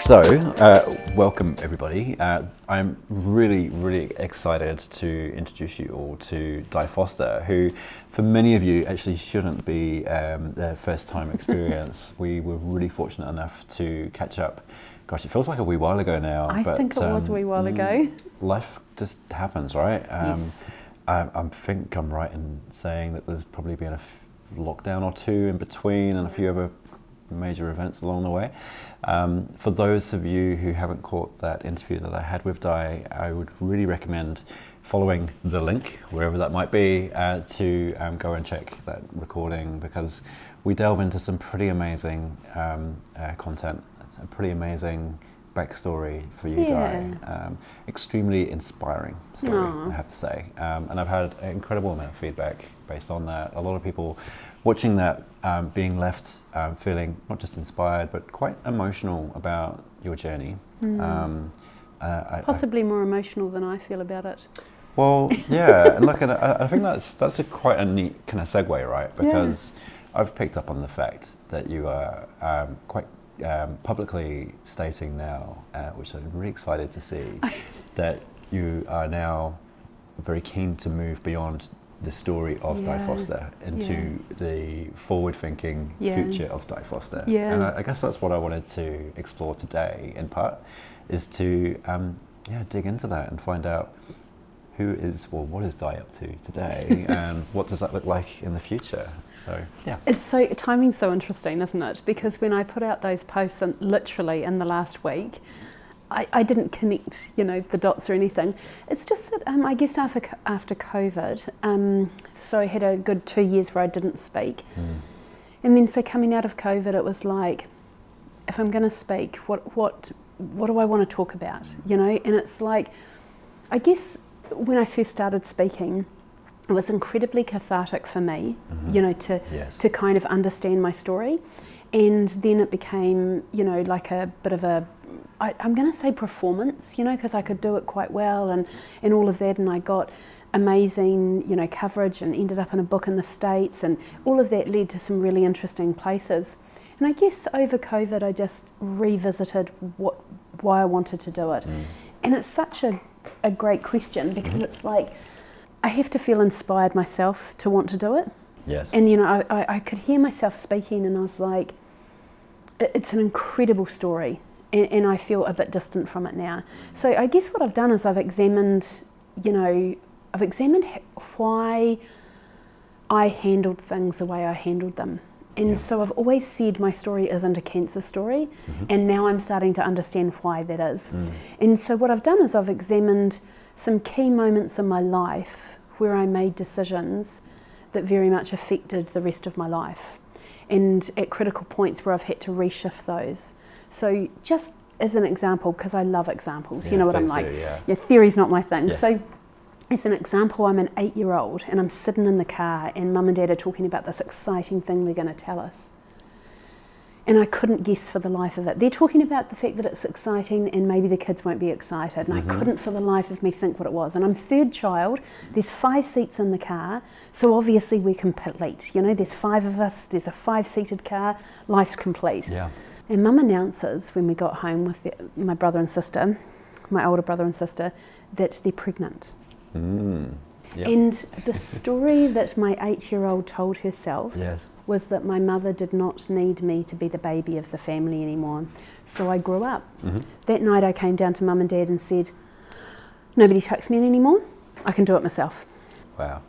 So, welcome everybody. I'm really excited to introduce you all to Di Foster, who for many of you actually shouldn't be their first time experience. We were really fortunate enough to catch up. Gosh, it feels like a wee while ago now. I think it was a wee while ago. Life just happens, right? Yes. I think I'm right in saying that there's probably been a lockdown or two in between and a few other major events along the way. For those of you who haven't caught that interview that I had with Di, I would really recommend following the link, wherever that might be, to go and check that recording, because we delve into some pretty amazing content, a pretty amazing backstory for you, Di. Extremely inspiring story, I have to say. And I've had an incredible amount of feedback based on that. A lot of people watching that being left feeling not just inspired, but quite emotional about your journey. Possibly more emotional than I feel about it. Well, yeah, and look, I think that's quite a neat kind of segue, right? Because I've picked up on the fact that you are quite publicly stating now, which I'm really excited to see, that you are now very keen to move beyond the story of Di Foster into the forward-thinking future of Di Foster. And I guess that's what I wanted to explore today, in part, is to dig into that and find out what is Di up to today, and what does that look like in the future? So Timing's so interesting, isn't it? Because when I put out those posts, literally in the last week, I didn't connect, the dots or anything. It's just that I guess after COVID, so I had a good 2 years where I didn't speak, and then so coming out of COVID, it was like, if I'm going to speak, what do I want to talk about? And it's like, I guess when I first started speaking, it was incredibly cathartic for me, to kind of understand my story, and then it became, like a bit of a, I'm going to say performance, because I could do it quite well and all of that, and I got amazing, coverage and ended up in a book in the States, and all of that led to some really interesting places. And I guess over COVID I just revisited why I wanted to do it. And it's such a great question, because it's like, I have to feel inspired myself to want to do it. Yes. And I could hear myself speaking, and I was like, it's an incredible story. And I feel a bit distant from it now. So I guess what I've done is I've examined why I handled things the way I handled them. And so I've always said my story isn't a cancer story, and now I'm starting to understand why that is. And so what I've done is I've examined some key moments in my life where I made decisions that very much affected the rest of my life, and at critical points where I've had to reshift those. So just as an example, because I love examples, you know what I'm like, theory's not my thing. Yes. So as an example, I'm an 8-year-old and I'm sitting in the car, and Mum and Dad are talking about this exciting thing they're going to tell us. And I couldn't guess for the life of it. They're talking about the fact that it's exciting and maybe the kids won't be excited, and I couldn't for the life of me think what it was. And I'm third child, there's 5 seats in the car, so obviously we're complete. There's 5 of us, there's a 5-seated car, life's complete. Yeah. And Mum announces when we got home with my brother and sister, my older brother and sister, that they're pregnant. And the story that my 8-year-old told herself was that my mother did not need me to be the baby of the family anymore. So I grew up. That night I came down to Mum and Dad and said, nobody tucks me in anymore, I can do it myself. Wow.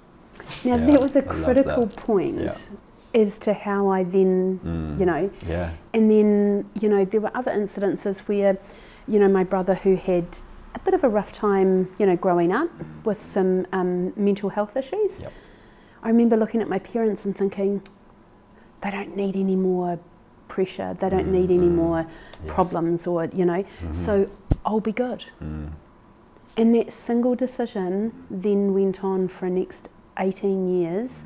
Now that was a critical point as to how I then, and then, there were other incidences where, my brother, who had a bit of a rough time, growing up with some mental health issues. I remember looking at my parents and thinking, they don't need any more pressure, they don't need any more problems, or, so I'll be good. And that single decision then went on for the next 18 years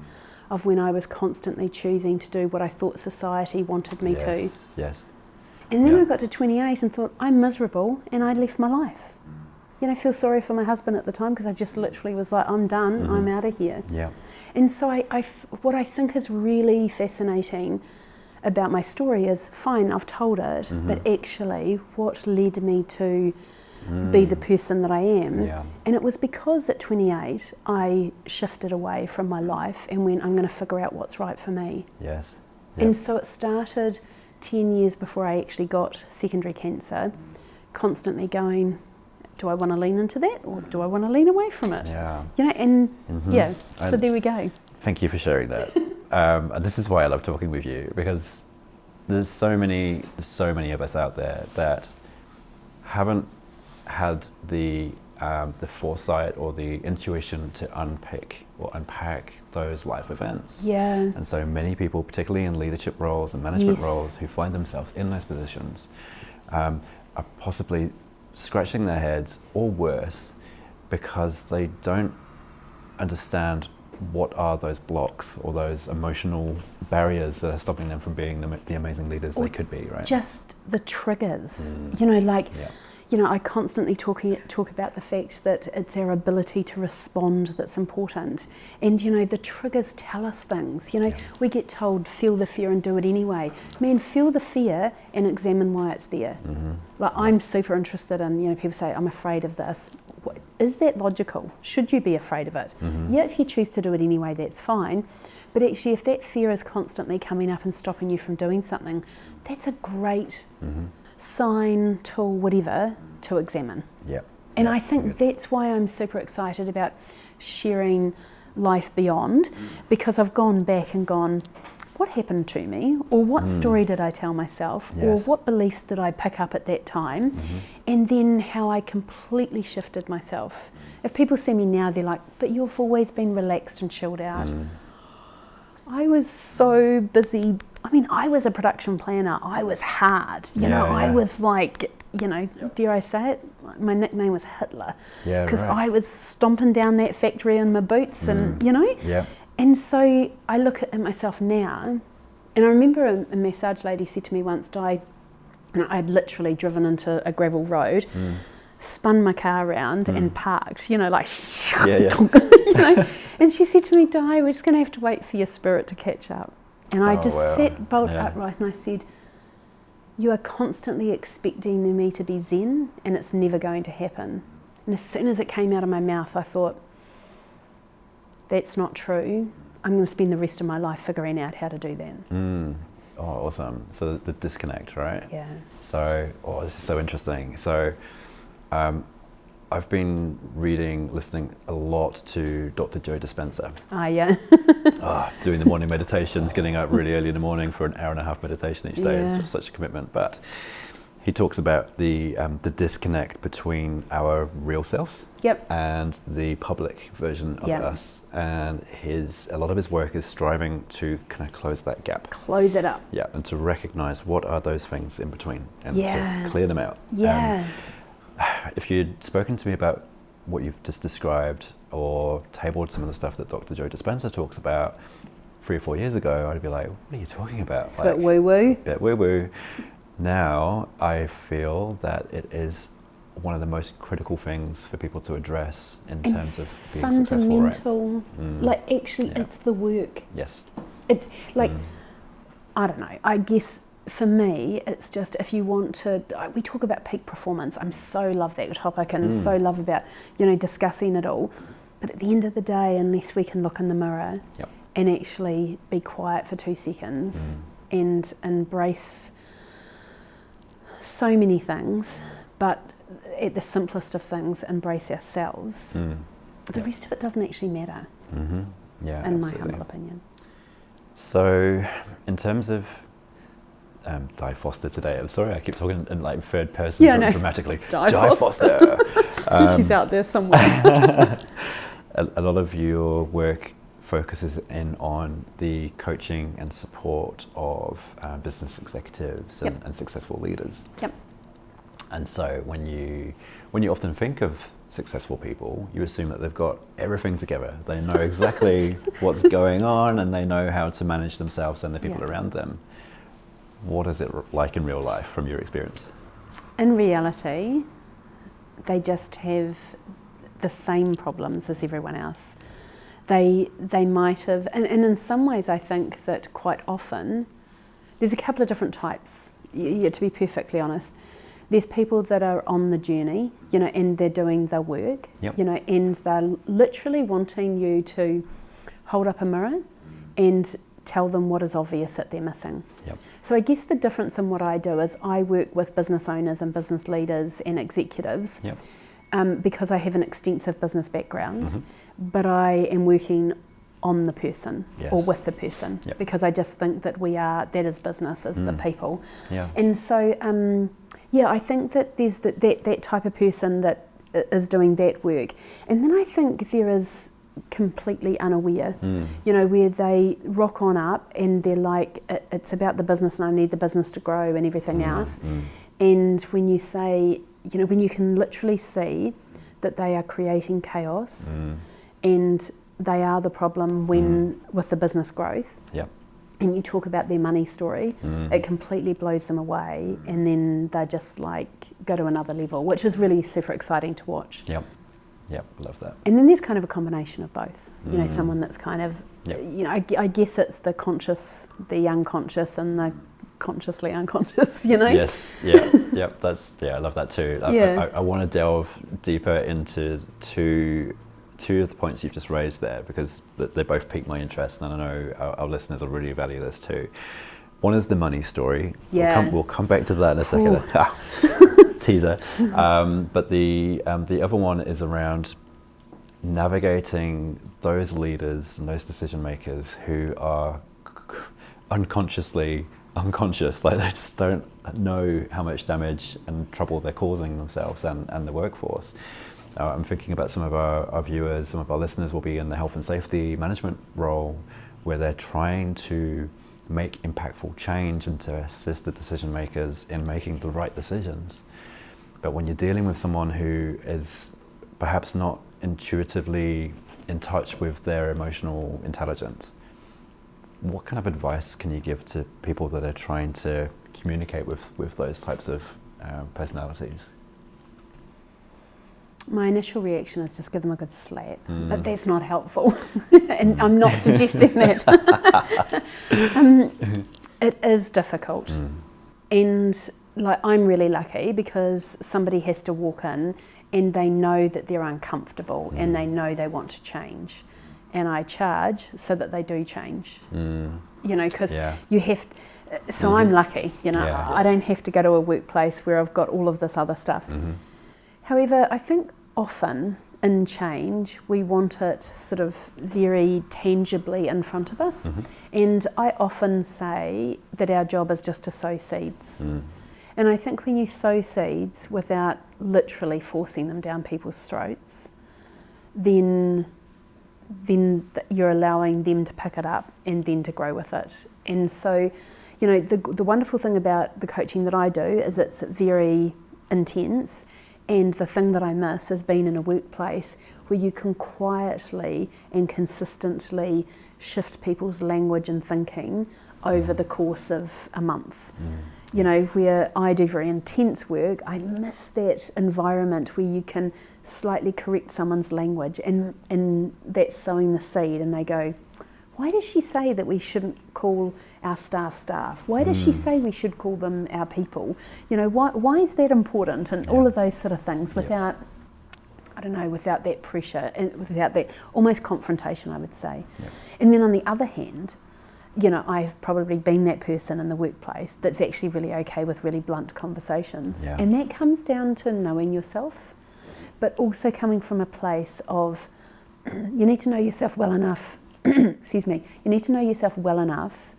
of when I was constantly choosing to do what I thought society wanted me to. And then I got to 28 and thought, I'm miserable, and I left my life. I feel sorry for my husband at the time, because I just literally was like, I'm done, I'm out of here. And so what I think is really fascinating about my story is fine, I've told it, but actually what led me to be the person that I am. Yeah. And it was because at 28 I shifted away from my life and went, I'm going to figure out what's right for me. Yes. Yep. And so it started 10 years before I actually got secondary cancer, constantly going, do I want to lean into that or do I want to lean away from it? Yeah. You know, and yeah, so And there we go. thank you for sharing that. And this is why I love talking with you, because there's so many of us out there that haven't had the foresight or the intuition to unpack those life events. Yeah. And so many people, particularly in leadership roles and management Yes. roles, who find themselves in those positions, are possibly scratching their heads, or worse, because they don't understand what are those blocks or those emotional barriers that are stopping them from being the amazing leaders Or they could be, right? Just the triggers, you know, like, Yeah. you know, I constantly talk about the fact that it's our ability to respond that's important. And, you know, the triggers tell us things. You know, we get told, feel the fear and do it anyway. Man, feel the fear and examine why it's there. Like, I'm super interested in, you know, people say, I'm afraid of this. Is that logical? Should you be afraid of it? Yeah, if you choose to do it anyway, that's fine. But actually, if that fear is constantly coming up and stopping you from doing something, that's a great sign, tool, whatever, to examine. Yeah. And Yeah, I think that's why I'm super excited about sharing Life Beyond, because I've gone back and gone, what happened to me? Or what story did I tell myself? Or Yes. what beliefs did I pick up at that time? And then how I completely shifted myself. If people see me now, they're like, but you've always been relaxed and chilled out. I was so busy. I mean, I was a production planner. I was hard. You know, I yeah. was like, you know, dare I say it? My nickname was Hitler. Yeah, Because right. I was stomping down that factory in my boots and, you know. Yeah. And so I look at myself now, and I remember a massage lady said to me once, Di, and I'd literally driven into a gravel road, spun my car around and parked, you know, like, you know. And she said to me, Di, we're just going to have to wait for your spirit to catch up. And I just sat bolt upright and I said, you are constantly expecting me to be zen and it's never going to happen. And as soon as it came out of my mouth, I thought, that's not true. I'm going to spend the rest of my life figuring out how to do that. Oh, awesome. So the disconnect, right? Yeah. So, this is so interesting. So, I've been listening a lot to Dr. Joe Dispenza. Yeah. Doing the morning meditations, getting up really early in the morning for an hour and a half meditation each day is just such a commitment. But he talks about the disconnect between our real selves and the public version of us. And a lot of his work is striving to kind of close that gap. Close it up. Yeah, and to recognize what are those things in between and Yeah. to clear them out. Yeah. If you'd spoken to me about what you've just described or tabled some of the stuff that Dr. Joe Dispenza talks about 3 or 4 years ago, I'd be like, what are you talking about? It's a bit woo-woo. Bit woo-woo. Now I feel that it is one of the most critical things for people to address in terms of being successful, right? Fundamental. Like, actually, it's the work. Yes. It's like, I don't know, I guess for me, it's just if you want to, we talk about peak performance. I'm so love that topic and so love about, you know, discussing it all. But at the end of the day, unless we can look in the mirror and actually be quiet for 2 seconds and embrace so many things, but at the simplest of things, embrace ourselves, the rest of it doesn't actually matter, Yeah, in absolutely. my humble opinion. So, in terms of Di Foster today, I'm sorry, I keep talking in like third person dramatically. Di Foster. She's out there somewhere. A lot of your work focuses in on the coaching and support of business executives and successful leaders. And so when you often think of successful people, you assume that they've got everything together. They know exactly what's going on and they know how to manage themselves and the people around them. What is it like in real life from your experience? In reality, they just have the same problems as everyone else. They might have, and in some ways I think that quite often there's a couple of different types, to be perfectly honest. There's people that are on the journey, and they're doing the work, Yep. And they're literally wanting you to hold up a mirror and tell them what is obvious that they're missing. Yep. So I guess the difference in what I do is I work with business owners and business leaders and executives, Yep. because I have an extensive business background, but I am working on the person or with the person, because I just think that that is business, is the people. Yeah. And so, I think that there's that type of person that is doing that work. And then I think there is completely unaware, where they rock on up and they're like, it's about the business and I need the business to grow and everything else. And when you say, when you can literally see that they are creating chaos and they are the problem with the business growth, and you talk about their money story, it completely blows them away, and then they just like go to another level, which is really super exciting to watch. Yep, love that. And then there's kind of a combination of both. Someone that's kind of, I guess it's the conscious, the unconscious, and the consciously unconscious, Yes, I love that too. I want to delve deeper into two of the points you've just raised there, because they both pique my interest, and I know our listeners will really value this too. One is the money story. We'll come back to that in a second. Teaser. But the other one is around navigating those leaders and those decision makers who are unconsciously unconscious, like they just don't know how much damage and trouble they're causing themselves and the workforce. I'm thinking about some of our viewers, some of our listeners will be in the health and safety management role, where they're trying to make impactful change and to assist the decision makers in making the right decisions. But when you're dealing with someone who is perhaps not intuitively in touch with their emotional intelligence, what kind of advice can you give to people that are trying to communicate with those types of personalities? My initial reaction is just give them a good slap, but that's not helpful. And I'm not suggesting that. It is difficult. And like, I'm really lucky because somebody has to walk in and they know that they're uncomfortable and they know they want to change. And I charge so that they do change. Because you have so I'm lucky, I don't have to go to a workplace where I've got all of this other stuff. However, I think often in change, we want it sort of very tangibly in front of us. And I often say that our job is just to sow seeds. And I think when you sow seeds without literally forcing them down people's throats, then you're allowing them to pick it up and then to grow with it. And so, the wonderful thing about the coaching that I do is it's very intense. And the thing that I miss is being in a workplace where you can quietly and consistently shift people's language and thinking over the course of a month. Where I do very intense work, I miss that environment where you can slightly correct someone's language and that's sowing the seed, and they go, why does she say that we shouldn't call our staff? Why does she say we should call them our people? Why is that important? And all of those sort of things without that pressure and without that almost confrontation, I would say. And then on the other hand, I've probably been that person in the workplace that's actually really okay with really blunt conversations. And that comes down to knowing yourself, but also coming from a place of you need to know yourself well enough. Excuse me. You need to know yourself well enough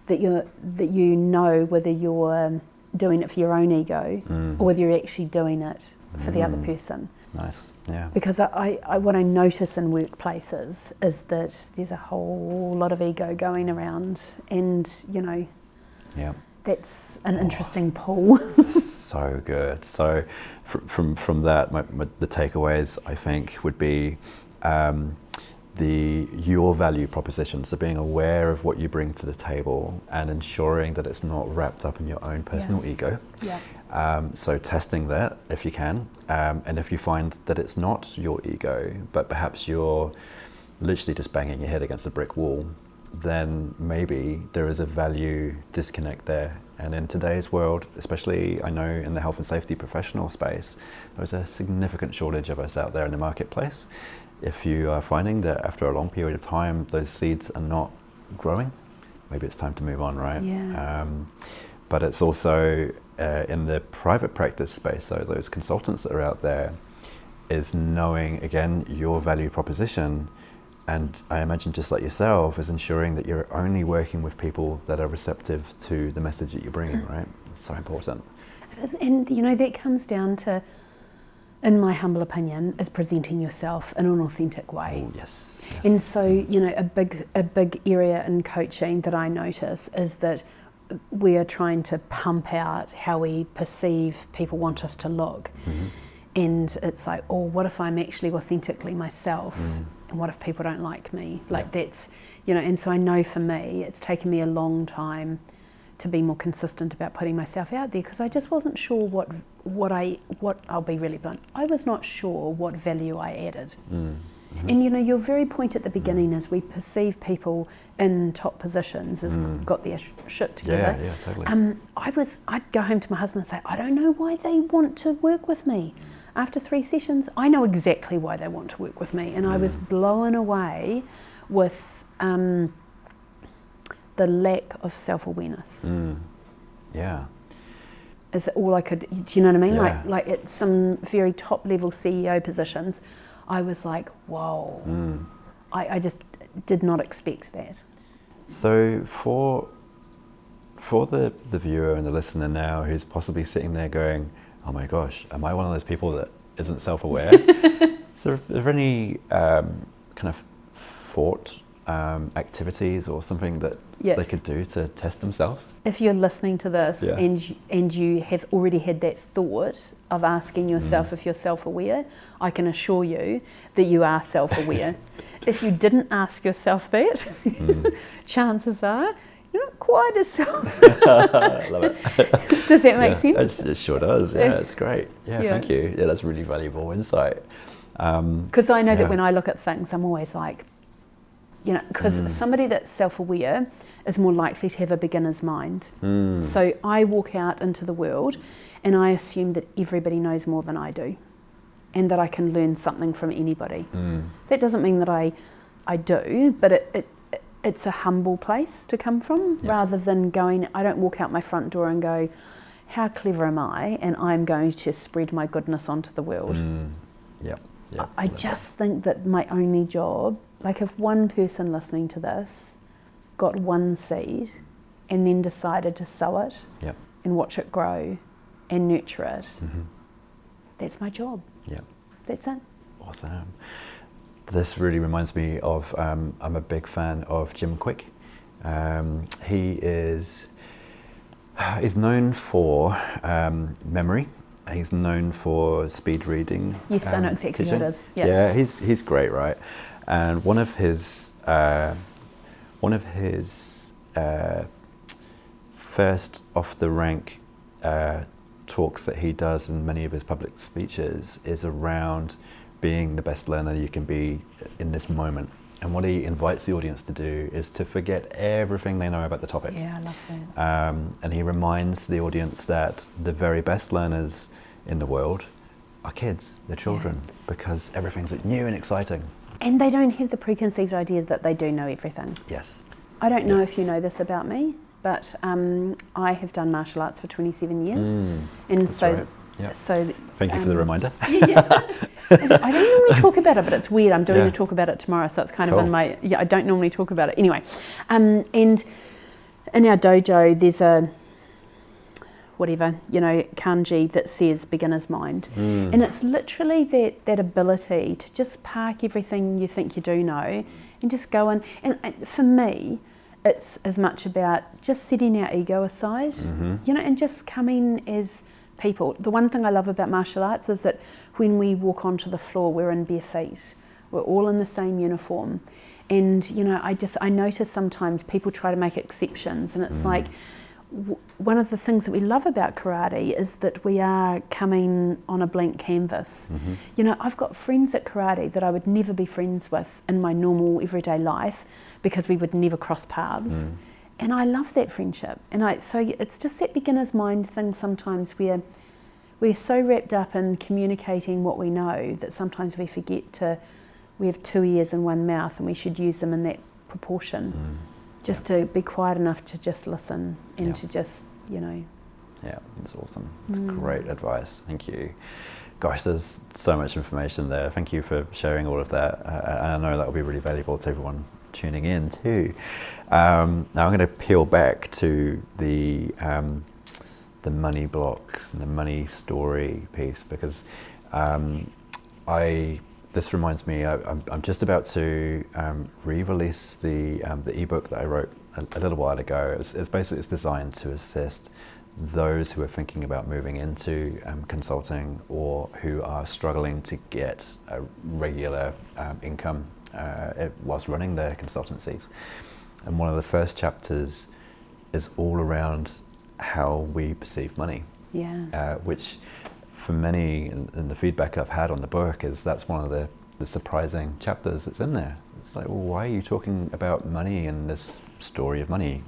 that you know whether you're doing it for your own ego or whether you're actually doing it for the other person. Nice. Yeah. Because I what I notice in workplaces is that there's a whole lot of ego going around, and that's an interesting pull. So good. So from that, the takeaways I think would be your value proposition, so being aware of what you bring to the table and ensuring that it's not wrapped up in your own personal ego. So testing that if you can, and if you find that it's not your ego, but perhaps you're literally just banging your head against a brick wall, then maybe there is a value disconnect there. And in today's world, especially I know in the health and safety professional space, there's a significant shortage of us out there in the marketplace. If you are finding that after a long period of time, those seeds are not growing, maybe it's time to move on, right? Yeah. But it's also in the private practice space, so those consultants that are out there, is knowing, again, your value proposition. And I imagine, just like yourself, is ensuring that you're only working with people that are receptive to the message that you're bringing, right? It's so important. It is, and you know, that comes down to, in my humble opinion, is presenting yourself in an authentic way. Oh, yes. And so, you know, a big area in coaching that I notice is that we are trying to pump out how we perceive people want us to look. Mm-hmm. And it's like, oh, what if I'm actually authentically myself? And what if people don't like me? Like that's, you know, and so I know for me, it's taken me a long time to be more consistent about putting myself out there, because I just wasn't sure what I'll be really blunt, I was not sure what value I added. Mm-hmm. And you know, your very point at the beginning is we perceive people in top positions as got their shit together. Yeah, totally. I'd go home to my husband and say, I don't know why they want to work with me. After 3 sessions, I know exactly why they want to work with me. And I was blown away with the lack of self-awareness. Yeah. Is all I could, do you know what I mean? Yeah. Like at some very top level CEO positions, I was like, whoa. I just did not expect that. So for the viewer and the listener now who's possibly sitting there going, oh my gosh, am I one of those people that isn't self-aware? So are there any kind of thought activities or something that they could do to test themselves? If you're listening to this and you have already had that thought of asking yourself if you're self-aware, I can assure you that you are self-aware. If you didn't ask yourself that, chances are you're not quite as I love it. Does that make sense? It sure does. Yeah, it's great. Yeah, thank you. Yeah, that's really valuable insight. Because I know that when I look at things, I'm always like, you know, because somebody that's self-aware is more likely to have a beginner's mind. So I walk out into the world and I assume that everybody knows more than I do and that I can learn something from anybody. That doesn't mean that I do, but it's a humble place to come from, rather than going, I don't walk out my front door and go, how clever am I? And I'm going to spread my goodness onto the world. I just think that my only job, like if one person listening to this got one seed and then decided to sow it and watch it grow and nurture it, that's my job. That's it. Awesome. This really reminds me of, I'm a big fan of Jim Quick. He's known for memory. He's known for speed reading. Yes, I know exactly teaching. what it is. Yeah, he's great, right? And one of his first off the rank talks that he does in many of his public speeches is around being the best learner you can be in this moment. And what he invites the audience to do is to forget everything they know about the topic. Yeah, I love that. And he reminds the audience that the very best learners in the world are kids, they're children, because everything's new and exciting. And they don't have the preconceived idea that they do know everything. Yes. I don't know if you know this about me, but I have done martial arts for 27 years. And that's so, right. Yeah. So thank you for the reminder. I don't normally talk about it, but it's weird. I'm doing a talk about it tomorrow, so it's kind of in my, I don't normally talk about it. Anyway, and in our dojo, there's a, kanji that says beginner's mind. And it's literally that ability to just park everything you think you do know and just go in. And for me, it's as much about just setting our ego aside, and just coming as people. The one thing I love about martial arts is that when we walk onto the floor, we're in bare feet. We're all in the same uniform. And, I notice sometimes people try to make exceptions, and it's like, one of the things that we love about karate is that we are coming on a blank canvas. Mm-hmm. You know, I've got friends at karate that I would never be friends with in my normal everyday life because we would never cross paths. Mm. And I love that friendship. And so it's just that beginner's mind thing sometimes where we're so wrapped up in communicating what we know that sometimes we forget we have 2 ears and 1 mouth and we should use them in that proportion. Just to be quiet enough to just listen and to just, you know. Yeah, that's awesome. That's great advice. Thank you. Gosh, there's so much information there. Thank you for sharing all of that. And I know that will be really valuable to everyone tuning in too. Now I'm going to peel back to the money blocks and the money story piece because this reminds me, I'm just about to re-release the ebook that I wrote a little while ago. It's designed to assist those who are thinking about moving into consulting or who are struggling to get a regular income whilst running their consultancies. And one of the first chapters is all around how we perceive money, which for many, and the feedback I've had on the book is that's one of the surprising chapters that's in there. It's like, well, why are you talking about money in this story of money?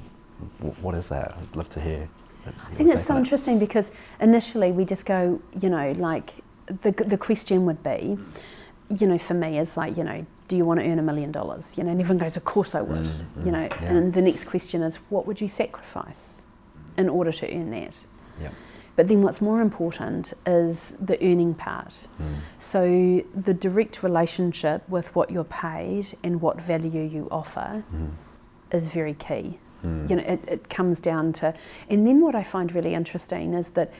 What is that? I'd love to hear. I think it's so interesting because initially we just go, you know, like the question would be, you know, for me is like, you know, do you want to earn $1 million? You know, and everyone goes, of course I would, you know, and the next question is, what would you sacrifice in order to earn that? Yeah. But then what's more important is the earning part. So the direct relationship with what you're paid and what value you offer is very key. You know, it comes down to, and then what I find really interesting is that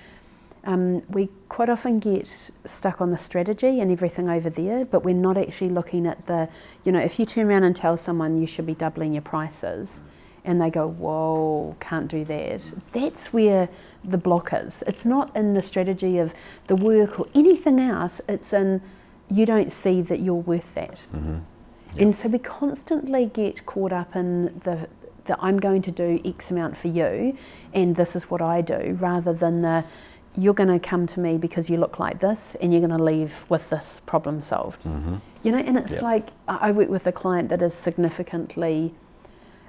we quite often get stuck on the strategy and everything over there, but we're not actually looking at the, you know, if you turn around and tell someone you should be doubling your prices, and they go, whoa, can't do that. That's where the block is. It's not in the strategy of the work or anything else, it's in you don't see that you're worth that. And so we constantly get caught up in the I'm going to do X amount for you and this is what I do, rather than you're going to come to me because you look like this and you're going to leave with this problem solved. You know, and it's like, I work with a client that is significantly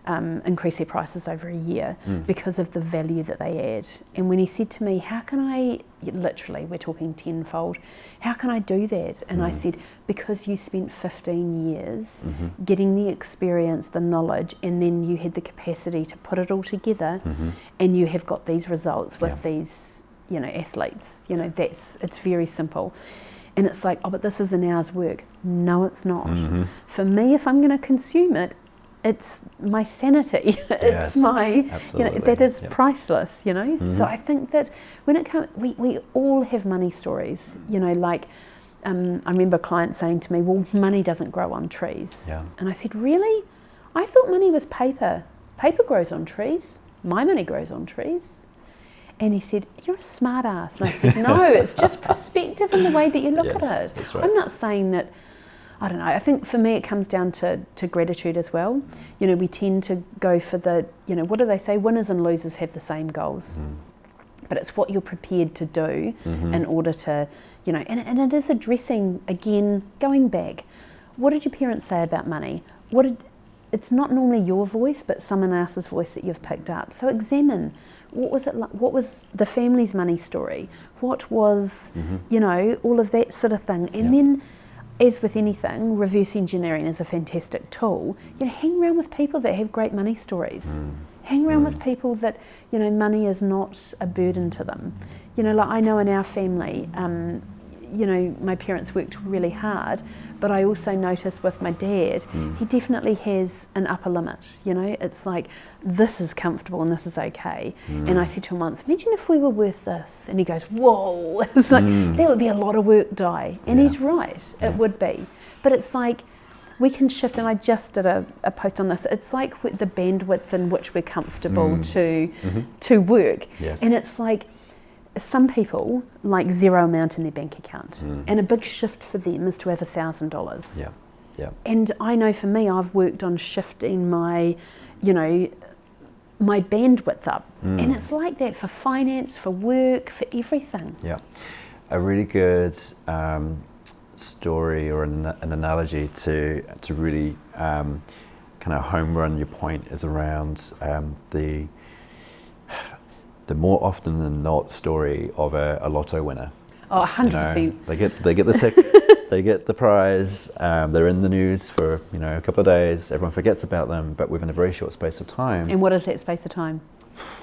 increase their prices over a year because of the value that they add. And when he said to me, how can I, literally we're talking tenfold, how can I do that? And I said, because you spent 15 years getting the experience, the knowledge, and then you had the capacity to put it all together and you have got these results with these, you know, athletes. You know, it's very simple. And it's like, oh, but this is an hour's work. No, it's not. For me, if I'm going to consume it, it's my sanity. It's my, you know, that is priceless, you know. So I think that when it comes, we all have money stories, you know, like I remember a client saying to me, well, money doesn't grow on trees. And I said, really? I thought money was paper. Paper grows on trees. My money grows on trees. And he said, you're a smart ass. And I said, no, it's just perspective and the way that you look at it. That's right. I'm not saying that, I don't know, I think for me it comes down to gratitude as well. You know, we tend to go for the, you know, what do they say? Winners and losers have the same goals. But it's what you're prepared to do in order to, you know, and it is addressing, again, going back, what did your parents say about money? It's not normally your voice, but someone else's voice that you've picked up. So examine, what was it like, what was the family's money story? What was, you know, all of that sort of thing. And then, as with anything, reverse engineering is a fantastic tool. You know, hang around with people that have great money stories. Hang around with people that, you know, money is not a burden to them. You know, like I know in our family, you know, my parents worked really hard, but I also noticed with my dad, he definitely has an upper limit. You know, it's like, this is comfortable and this is okay. And I said to him once, imagine if we were worth this. And he goes, whoa, it's like, that would be a lot of work, Di. And he's right, it would be. But it's like, we can shift, and I just did a post on this, it's like the bandwidth in which we're comfortable to work. And it's like, some people like zero amount in their bank account, and a big shift for them is to have $1,000. And I know for me, I've worked on shifting my, you know, my bandwidth up. And it's like that for finance, for work, for everything. Yeah. A really good story or an analogy to really kind of home run your point is around the more often than not story of a lotto winner. Oh, 100%. You know, they get the tick, they get the prize. They're in the news for a couple of days. Everyone forgets about them, but within a very short space of time. And what is that space of time?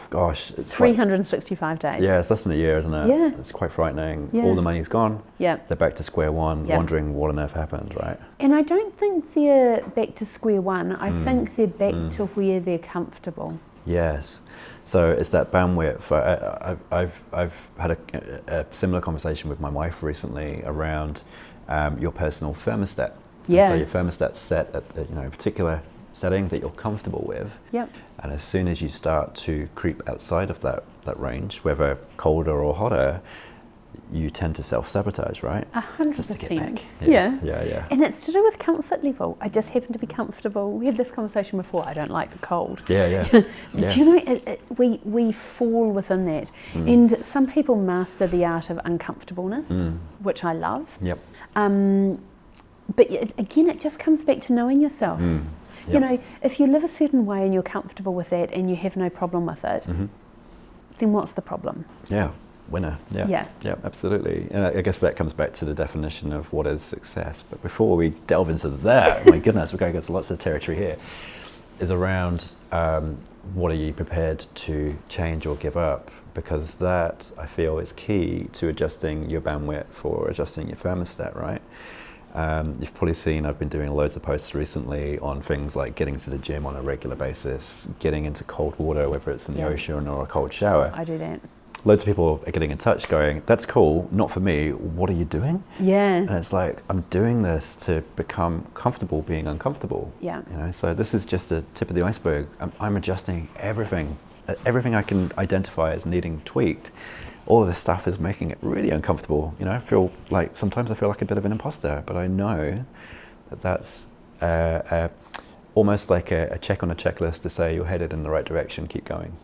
Gosh, it's 365 days. Yeah, it's less than a year, isn't it? Yeah. It's quite frightening. Yeah. All the money's gone. Yeah. They're back to square one, wondering what on earth happened, right? And I don't think they're back to square one. I think they're back to where they're comfortable. Yes. So it's that bandwidth. I've had a similar conversation with my wife recently around your personal thermostat. Yeah. And so your thermostat's set at a particular setting that you're comfortable with. Yep. And as soon as you start to creep outside of that range, whether colder or hotter, you tend to self-sabotage, right? 100%. Just to get back. Yeah. And it's to do with comfort level. I just happen to be comfortable. We had this conversation before. I don't like the cold. Yeah. Do you know, we fall within that. And some people master the art of uncomfortableness, which I love. Yep. But again, it just comes back to knowing yourself. Yep. You know, if you live a certain way and you're comfortable with that and you have no problem with it, then what's the problem? Yeah, winner. Yeah, absolutely. And I guess that comes back to the definition of what is success. But before we delve into that, my goodness, we're going to get to lots of territory here, is around what are you prepared to change or give up? Because that, I feel, is key to adjusting your bandwidth or adjusting your thermostat, right? You've probably seen I've been doing loads of posts recently on things like getting to the gym on a regular basis, getting into cold water, whether it's in the ocean or a cold shower. I do that. Loads of people are getting in touch going, that's cool, not for me, what are you doing? Yeah. And it's like, I'm doing this to become comfortable being uncomfortable. Yeah. So this is just the tip of the iceberg. I'm adjusting everything I can identify as needing tweaked. All of this stuff is making it really uncomfortable. Sometimes I feel like a bit of an imposter, but I know that that's almost like a check on a checklist to say you're headed in the right direction, keep going.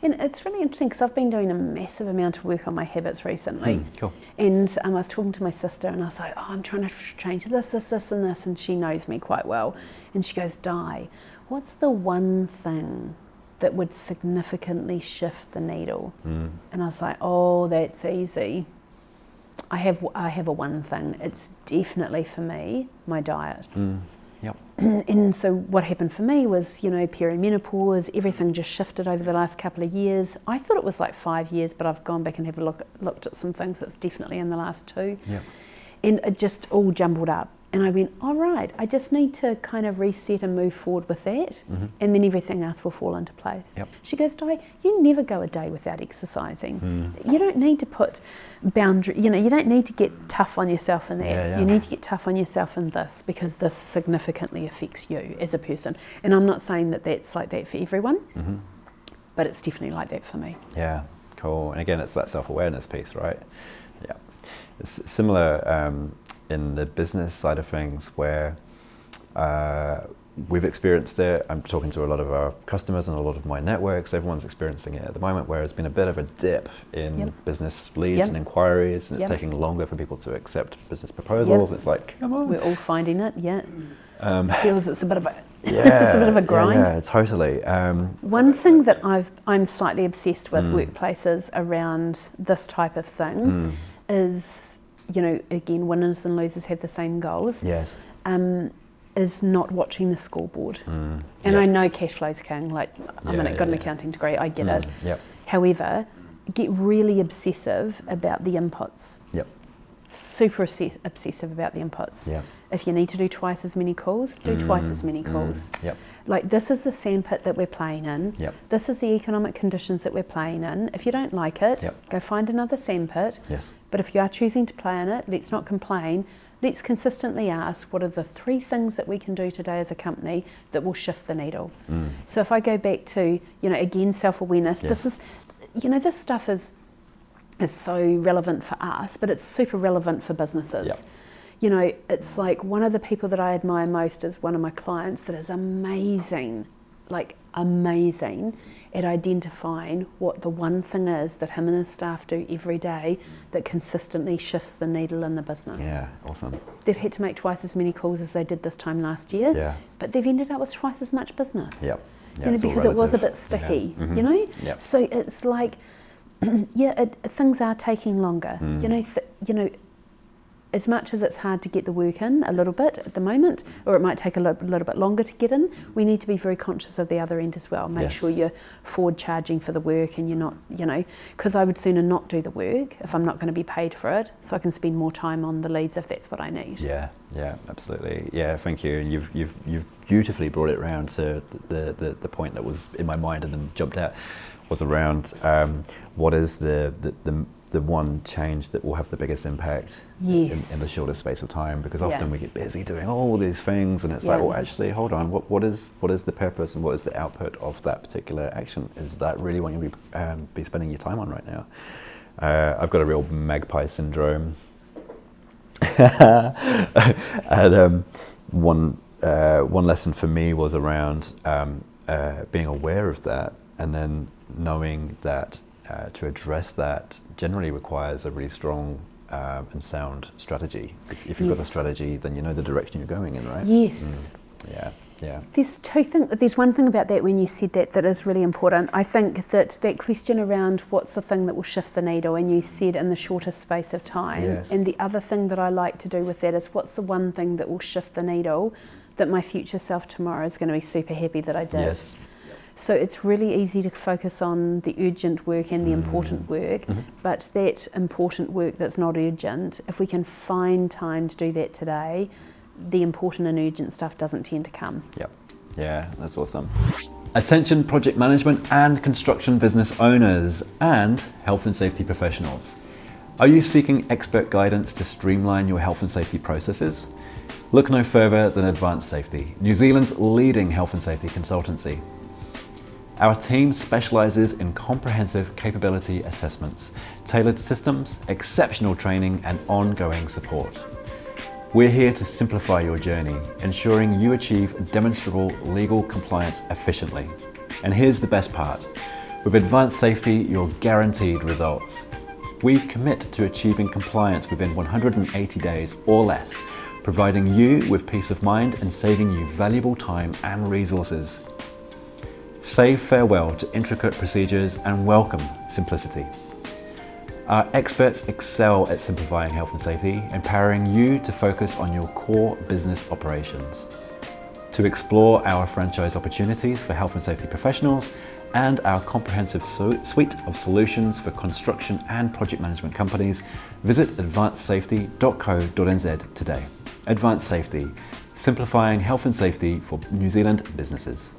And it's really interesting because I've been doing a massive amount of work on my habits recently. Cool. And I was talking to my sister and I was like, I'm trying to change this, and this. And she knows me quite well. And she goes, Di, what's the one thing that would significantly shift the needle? And I was like, oh, that's easy. I have a one thing. It's definitely for me, my diet. Yep. And so what happened for me was, perimenopause, everything just shifted over the last couple of years. I thought it was like 5 years, but I've gone back and looked at some things that's definitely in the last 2. Yep. And it just all jumbled up. And I went, all right, I just need to kind of reset and move forward with that, and then everything else will fall into place. Yep. She goes, Di, you never go a day without exercising. You don't need to put boundary, you don't need to get tough on yourself in that. Yeah. You need to get tough on yourself in this, because this significantly affects you as a person. And I'm not saying that that's like that for everyone, but it's definitely like that for me. Yeah, cool. And again, it's that self-awareness piece, right? Yeah. It's similar in the business side of things where we've experienced it. I'm talking to a lot of our customers and a lot of my networks. Everyone's experiencing it at the moment, where there's been a bit of a dip in business leads and inquiries, and it's taking longer for people to accept business proposals. It's like, come on. We're all finding it, feels it's a bit of a it's a bit of a grind. Yeah, totally. One thing that I'm slightly obsessed with workplaces around this type of thing is, again, winners and losers have the same goals. Yes. Is not watching the scoreboard. And I know cash flow's king. Like, got an accounting degree, I get it. Yep. However, get really obsessive about the inputs. Yep. Super obsessive about the inputs. Yep. If you need to do twice as many calls, do twice as many calls. Yep. Like, this is the sandpit that we're playing in. Yep. This is the economic conditions that we're playing in. If you don't like it, go find another sandpit. Yes. But if you are choosing to play in it, let's not complain. Let's consistently ask, what are the 3 things that we can do today as a company that will shift the needle? So if I go back to, again, self-awareness, this is, this stuff is so relevant for us, but it's super relevant for businesses. Yep. It's like one of the people that I admire most is one of my clients that is amazing like amazing at identifying what the one thing is that him and his staff do every day that consistently shifts the needle in the business. Yeah, awesome. They've had to make twice as many calls as they did this time last year, Yeah. but they've ended up with twice as much business. Yep. Yeah, You know, it's all because it was a relative. bit sticky, Yeah. Mhm. you know? Yep. So it's like, things are taking longer. You know, as much as it's hard to get the work in a little bit at the moment, or it might take a little bit longer to get in, we need to be very conscious of the other end as well. Make Yes. sure you're forward charging for the work and you're not, you know, because I would sooner not do the work if I'm not going to be paid for it, so I can spend more time on the leads if that's what I need. Yeah, absolutely. Yeah, thank you. And you've beautifully brought it around to the point that was in my mind and then jumped out, was around what is the one change that will have the biggest impact in the shortest space of time, because often we get busy doing all these things and it's like, well, actually, hold on, what is the purpose and what is the output of that particular action? Is that really what you'll be spending your time on right now? I've got a real magpie syndrome. And one lesson for me was around being aware of that, and then knowing that to address that generally requires a really strong and sound strategy. If you've got a strategy, then you know the direction you're going in, right? Yes. Yeah. There's two things. There's one thing about that when you said that is really important. I think that question around what's the thing that will shift the needle, and you said in the shortest space of time. Yes. And the other thing that I like to do with that is what's the one thing that will shift the needle that my future self tomorrow is going to be super happy that I did. Yes. So it's really easy to focus on the urgent work and the important work, but that important work that's not urgent, if we can find time to do that today, the important and urgent stuff doesn't tend to come. Yep. Yeah, that's awesome. Attention project management and construction business owners and health and safety professionals. Are you seeking expert guidance to streamline your health and safety processes? Look no further than Advanced Safety, New Zealand's leading health and safety consultancy. Our team specialises in comprehensive capability assessments, tailored systems, exceptional training and ongoing support. We're here to simplify your journey, ensuring you achieve demonstrable legal compliance efficiently. And here's the best part. With Advanced Safety, you're guaranteed results. We commit to achieving compliance within 180 days or less, providing you with peace of mind and saving you valuable time and resources. Say farewell to intricate procedures and welcome simplicity. Our experts excel at simplifying health and safety, empowering you to focus on your core business operations. To explore our franchise opportunities for health and safety professionals and our comprehensive suite of solutions for construction and project management companies, visit advancedsafety.co.nz today. Advanced Safety, simplifying health and safety for New Zealand businesses.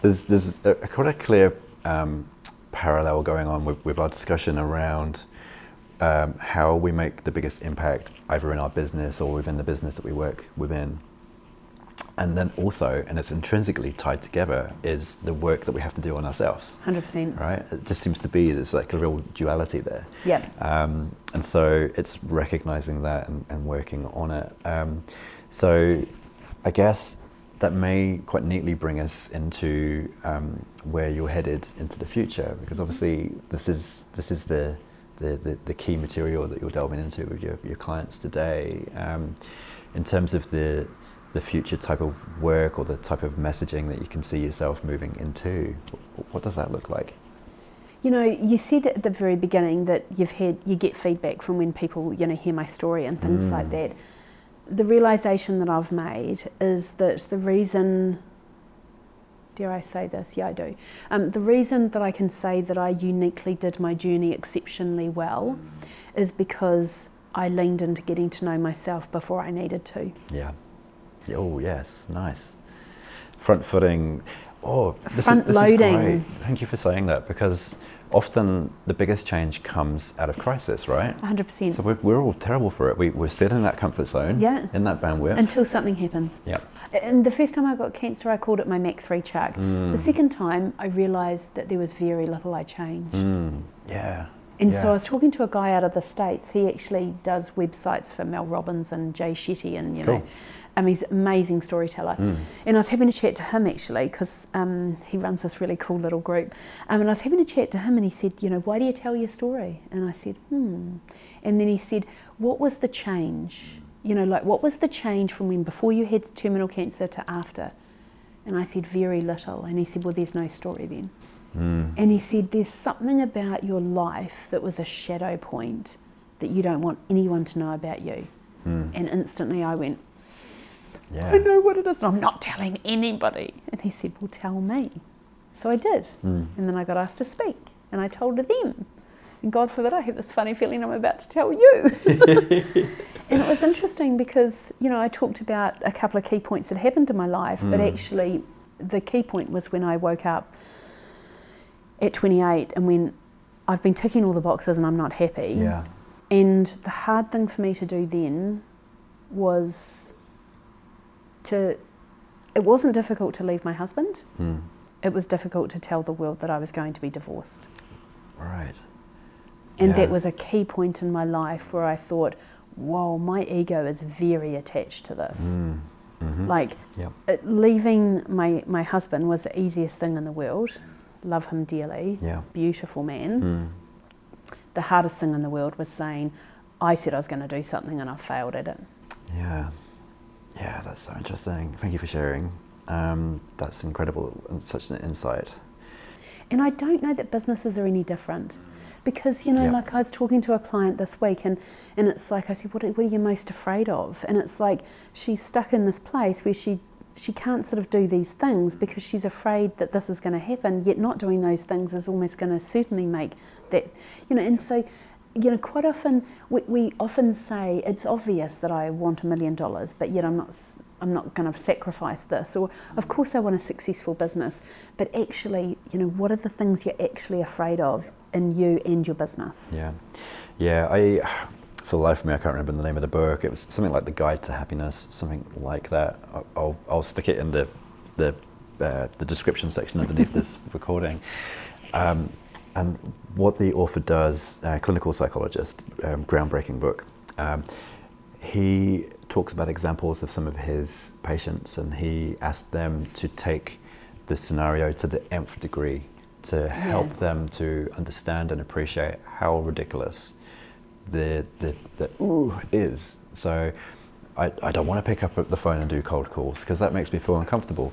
There's quite a clear parallel going on with our discussion around how we make the biggest impact either in our business or within the business that we work within. And then also, and it's intrinsically tied together, is the work that we have to do on ourselves. 100%. Right? It just seems to be, there's like a real duality there. Yeah. And so it's recognizing that and working on it. So I guess that may quite neatly bring us into where you're headed into the future, because obviously this is the key material that you're delving into with your clients today. In terms of the future type of work or the type of messaging that you can see yourself moving into, what does that look like? You know, you said at the very beginning that you get feedback from when people, hear my story and things like that. The realisation that I've made is that the reason, dare I say this? Yeah, I do. The reason that I can say that I uniquely did my journey exceptionally well is because I leaned into getting to know myself before I needed to. Yeah. Oh, yes. Nice. Front footing. Oh, this is great. Thank you for saying that, because often the biggest change comes out of crisis, right? 100%. So we're all terrible for it. We're sitting in that comfort zone, in that bandwidth. Until something happens. Yeah. And the first time I got cancer, I called it my Mach 3 chuck. The second time, I realised that there was very little I changed. Yeah. And so I was talking to a guy out of the States. He actually does websites for Mel Robbins and Jay Shetty and, Cool. He's an amazing storyteller. And I was having a chat to him actually, because he runs this really cool little group. And I was having a chat to him, and he said, why do you tell your story? And I said, And then he said, what was the change? What was the change from when before you had terminal cancer to after? And I said, very little. And he said, well, there's no story then. And he said, there's something about your life that was a shadow point that you don't want anyone to know about you. And instantly I went, I know what it is, and I'm not telling anybody. And he said, well, tell me. So I did. And then I got asked to speak, and I told them. And God forbid, I have this funny feeling I'm about to tell you. And it was interesting because, I talked about a couple of key points that happened in my life, but actually the key point was when I woke up at 28 and when I've been ticking all the boxes and I'm not happy. Yeah. And the hard thing for me to do then was it wasn't difficult to leave my husband. It was difficult to tell the world that I was going to be divorced. Right. And that was a key point in my life where I thought, whoa, my ego is very attached to this. Leaving my husband was the easiest thing in the world. Love him dearly. Beautiful man. The hardest thing in the world was saying, I said I was going to do something and I failed at it. Yeah, that's so interesting. Thank you for sharing. That's incredible and such an insight. And I don't know that businesses are any different. Because, like I was talking to a client this week and it's like, I said, what are you most afraid of? And it's like, she's stuck in this place where she can't sort of do these things because she's afraid that this is going to happen, yet not doing those things is almost going to certainly make that, and so, quite often, we often say, it's obvious that I want $1 million, but yet I'm not going to sacrifice this, or of course I want a successful business, but actually, what are the things you're actually afraid of in you and your business? For the life of me, I can't remember the name of the book. It was something like The Guide to Happiness, something like that. I'll stick it in the description section underneath this recording. And what the author does, clinical psychologist, groundbreaking book, he talks about examples of some of his patients, and he asked them to take the scenario to the nth degree to help them to understand and appreciate how ridiculous the is. So I don't want to pick up the phone and do cold calls because that makes me feel uncomfortable.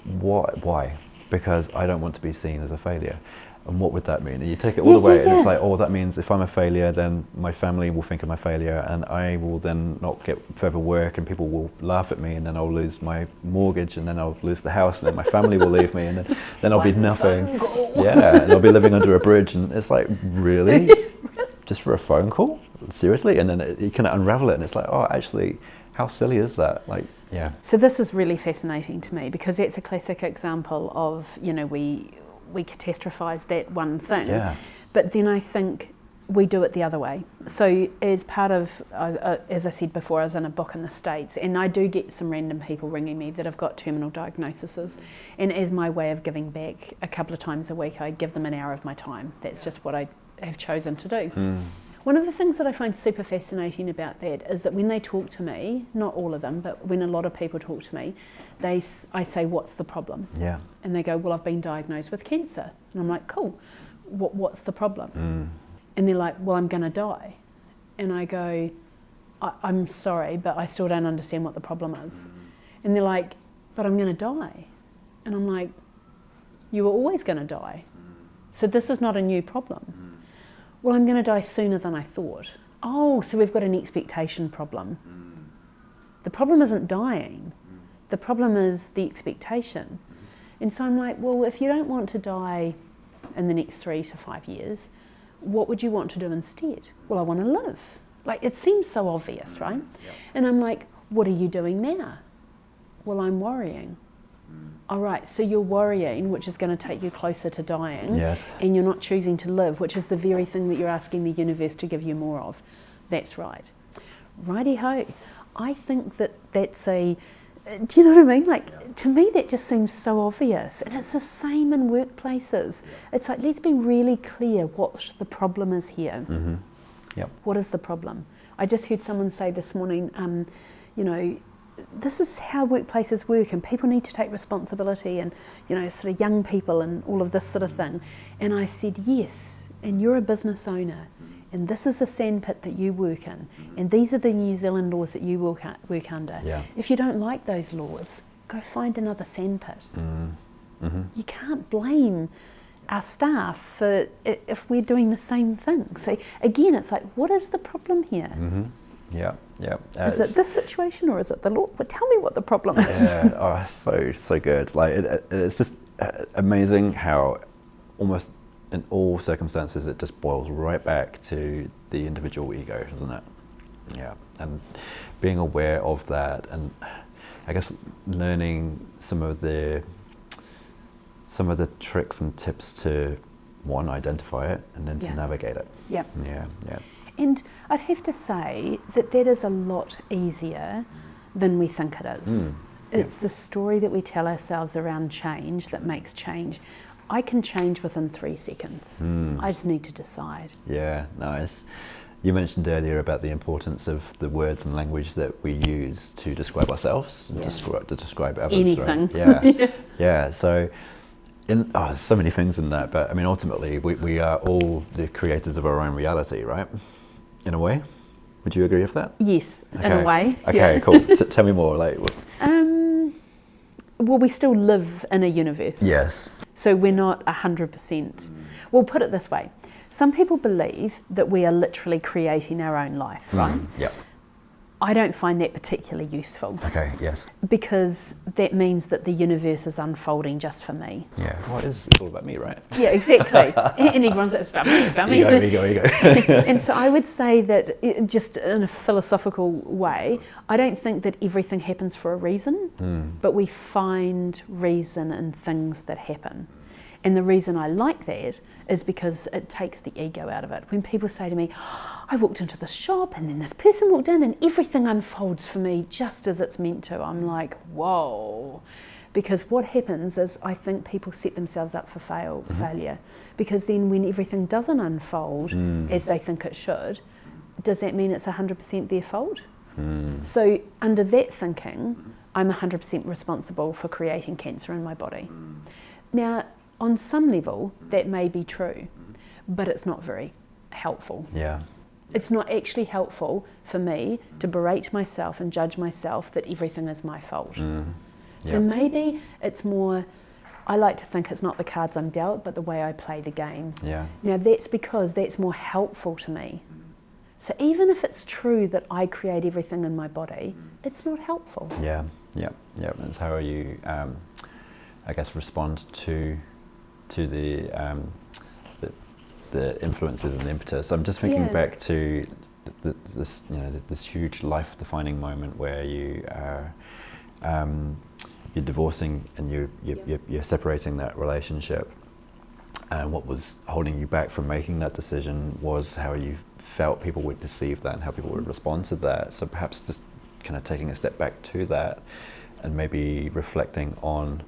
Why? Because I don't want to be seen as a failure. And what would that mean? And you take it all the way, and it's like, that means if I'm a failure, then my family will think I'm a failure, and I will then not get further work, and people will laugh at me, and then I'll lose my mortgage, and then I'll lose the house, and then my family will leave me, and then I'll be nothing. And I'll be living under a bridge, and it's like, really? Just for a phone call? Seriously? And then you can unravel it, and it's like, actually, how silly is that? So this is really fascinating to me because it's a classic example of, we catastrophize that one thing, but then I think we do it the other way. So as part of, as I said before, I was in a book in the States, and I do get some random people ringing me that have got terminal diagnoses, and as my way of giving back, a couple of times a week I give them an hour of my time. That's just what I have chosen to do. One of the things that I find super fascinating about that is that when they talk to me, not all of them, but when a lot of people talk to me, I say, what's the problem? And they go, well, I've been diagnosed with cancer. And I'm like, cool, what's the problem? And they're like, well, I'm going to die. And I go, I'm sorry, but I still don't understand what the problem is. And they're like, but I'm going to die. And I'm like, you were always going to die. So this is not a new problem. Well, I'm going to die sooner than I thought. Oh, so we've got an expectation problem. The problem isn't dying. The problem is the expectation. And so I'm like, well, if you don't want to die in the next 3 to 5 years, what would you want to do instead? Well, I want to live. Like, it seems so obvious, right? And I'm like, what are you doing now? Well, I'm worrying. All right, so you're worrying, which is going to take you closer to dying, and you're not choosing to live, which is the very thing that you're asking the universe to give you more of. That's right. Righty-ho. I think that's a, do you know what I mean? Like, to me that just seems so obvious, and it's the same in workplaces. It's like, let's be really clear what the problem is here. What is the problem? I just heard someone say this morning, this is how workplaces work, and people need to take responsibility, and sort of young people and all of this sort of thing. And I said, yes, and you're a business owner, and this is a sandpit that you work in, and these are the New Zealand laws that you work under. Yeah. If you don't like those laws, go find another sandpit. Mm-hmm. You can't blame our staff for if we're doing the same thing. So again, it's like, what is the problem here? Mm-hmm. Yeah. Is it this situation, or is it the law? Well, tell me what the problem is. Yeah. So good. Like it's just amazing how almost in all circumstances it just boils right back to the individual ego, doesn't it? Yeah. And being aware of that, and I guess learning some of the tricks and tips to, one, identify it, and then to navigate it. Yep. Yeah. And I'd have to say that is a lot easier than we think it is. It's the story that we tell ourselves around change that makes change. I can change within 3 seconds. I just need to decide. Yeah, nice. You mentioned earlier about the importance of the words and language that we use to describe ourselves, and to describe others. Anything. Right? Yeah. So, there's so many things in that, but I mean, ultimately, we are all the creators of our own reality, right? In a way. Would you agree with that? Yes, in a way. Okay, cool. Tell me more. Well, we still live in a universe. Yes. So we're not 100%. Well, put it this way. Some people believe that we are literally creating our own life, right? Yep. I don't find that particularly useful. Okay, yes. Because that means that the universe is unfolding just for me. Yeah, well, it's all about me, right? Yeah, exactly. And everyone's like, it's about me. Ego. And so I would say that, just in a philosophical way, I don't think that everything happens for a reason, but we find reason in things that happen. And the reason I like that is because it takes the ego out of it. When people say to me, I walked into the shop and then this person walked in and everything unfolds for me just as it's meant to, I'm like, whoa. Because what happens is I think people set themselves up for failure. Because then when everything doesn't unfold as they think it should, does that mean it's 100% their fault? So under that thinking, I'm 100% responsible for creating cancer in my body. Now, on some level, that may be true, but it's not very helpful. Yeah. It's not actually helpful for me to berate myself and judge myself that everything is my fault. So maybe it's more, I like to think it's not the cards I'm dealt, but the way I play the game. Yeah. Now that's because that's more helpful to me. So even if it's true that I create everything in my body, it's not helpful. Yeah. That's how you, I guess, respond to the influences and the impetus. I'm just thinking back to this huge life-defining moment where you are you're divorcing and you're separating that relationship, and what was holding you back from making that decision was how you felt people would perceive that and how people would respond to that. So perhaps just kind of taking a step back to that and maybe reflecting on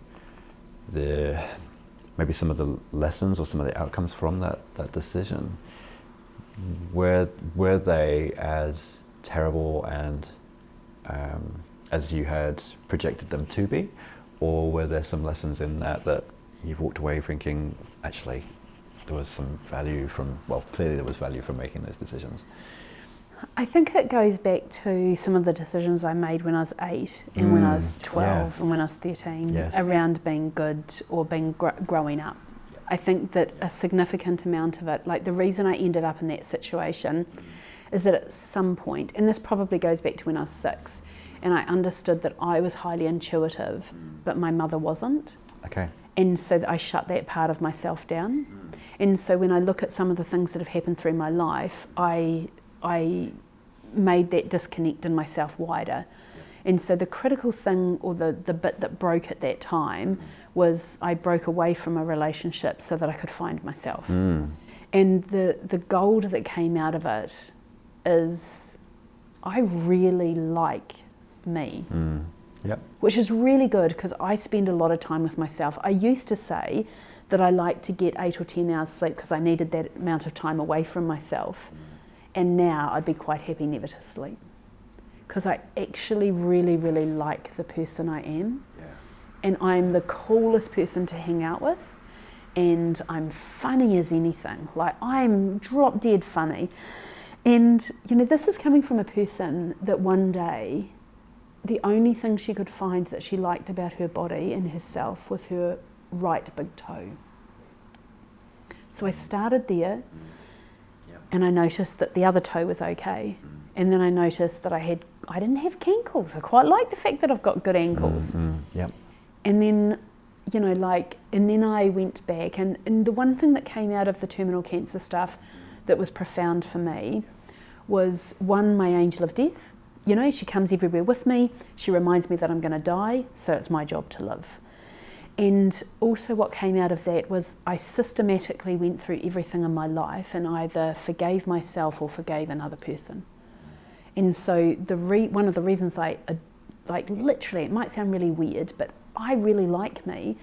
maybe some of the lessons or some of the outcomes from that decision. Were they as terrible and as you had projected them to be, or were there some lessons in that you've walked away thinking, actually, there was some value clearly there was value from making those decisions? I think it goes back to some of the decisions I made when I was 8 and when I was 12 and when I was 13 around being good or being growing up. I think that a significant amount of it, like the reason I ended up in that situation is that at some point, and this probably goes back to when I was 6, and I understood that I was highly intuitive, but my mother wasn't. Okay. And so I shut that part of myself down. And so when I look at some of the things that have happened through my life, I made that disconnect in myself wider. And so the critical thing, or the bit that broke at that time, was I broke away from a relationship so that I could find myself. And the gold that came out of it is I really like me. Yep. Which is really good because I spend a lot of time with myself. I used to say that I like to get 8 or 10 hours sleep because I needed that amount of time away from myself. And now I'd be quite happy never to sleep. because I actually really, really like the person I am. Yeah. And I'm the coolest person to hang out with. And I'm funny as anything. Like, I'm drop dead funny. And, you know, this is coming from a person that one day, the only thing she could find that she liked about her body and herself was her right big toe. So I started there, and I noticed that the other toe was okay. And then I noticed that I didn't have cankles. I quite like the fact that I've got good ankles. Yep. And then, you know, and then I went back, and the one thing that came out of the terminal cancer stuff that was profound for me was, one, my angel of death. You know, she comes everywhere with me. She reminds me that I'm going to die, so it's my job to live. And also what came out of that was I systematically went through everything in my life and either forgave myself or forgave another person. And so one of the reasons literally, it might sound really weird, but I really like me,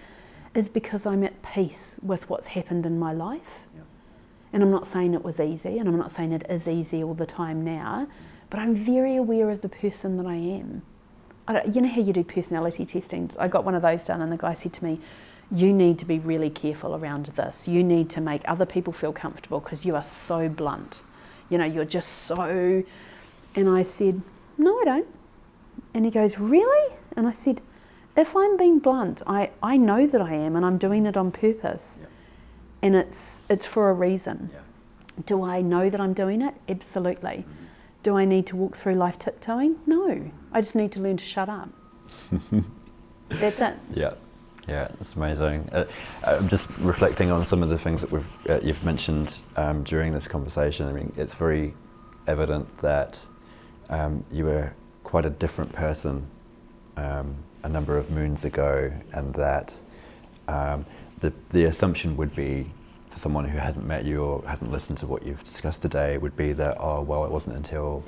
is because I'm at peace with what's happened in my life. Yep. And I'm not saying it was easy, and I'm not saying it is easy all the time now, but I'm very aware of the person that I am. You know how you do personality testing? I got one of those done, and the guy said to me, you need to be really careful around this. You need to make other people feel comfortable because you are so blunt. You know, you're just so... And I said, no, I don't. And he goes, really? And I said, if I'm being blunt, I know that I am, and I'm doing it on purpose. Yep. And it's for a reason. Yeah. Do I know that I'm doing it? Absolutely. Mm-hmm. Do I need to walk through life tiptoeing? No. I just need to learn to shut up. That's it. Yeah, that's amazing. I'm just reflecting on some of the things that you've mentioned during this conversation. I mean, it's very evident that you were quite a different person a number of moons ago, and that the assumption would be, for someone who hadn't met you or hadn't listened to what you've discussed today, would be that, oh, well, it wasn't until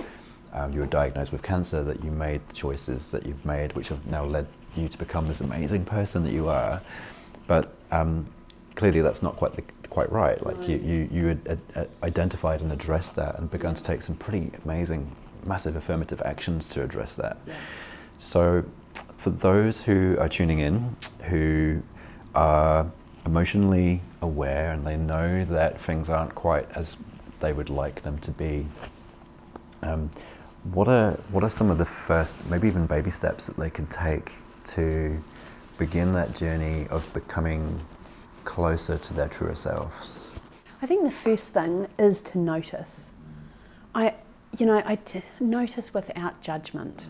you were diagnosed with cancer that you made the choices that you've made, which have now led you to become this amazing person that you are. But clearly that's not quite right. Like, you had identified and addressed that and begun to take some pretty amazing, massive affirmative actions to address that. Yeah. So for those who are tuning in, who are emotionally aware and they know that things aren't quite as they would like them to be, what are some of the first, maybe even baby steps that they can take to begin that journey of becoming closer to their truer selves? I think the first thing is to notice. Notice without judgment.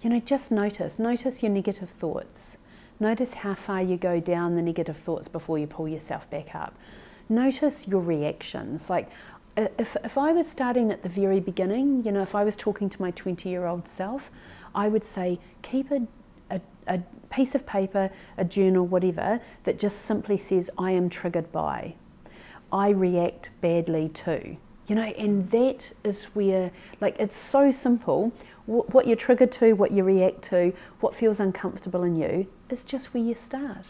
You know, just notice your negative thoughts. Notice how far you go down the negative thoughts before you pull yourself back up. Notice your reactions. Like, if I was starting at the very beginning, you know, if I was talking to my 20-year-old self, I would say, keep a piece of paper, a journal, whatever, that just simply says, I am triggered by. I react badly to. You know, and that is where, like, it's so simple. What you're triggered to, what you react to, what feels uncomfortable in you, is just where you start.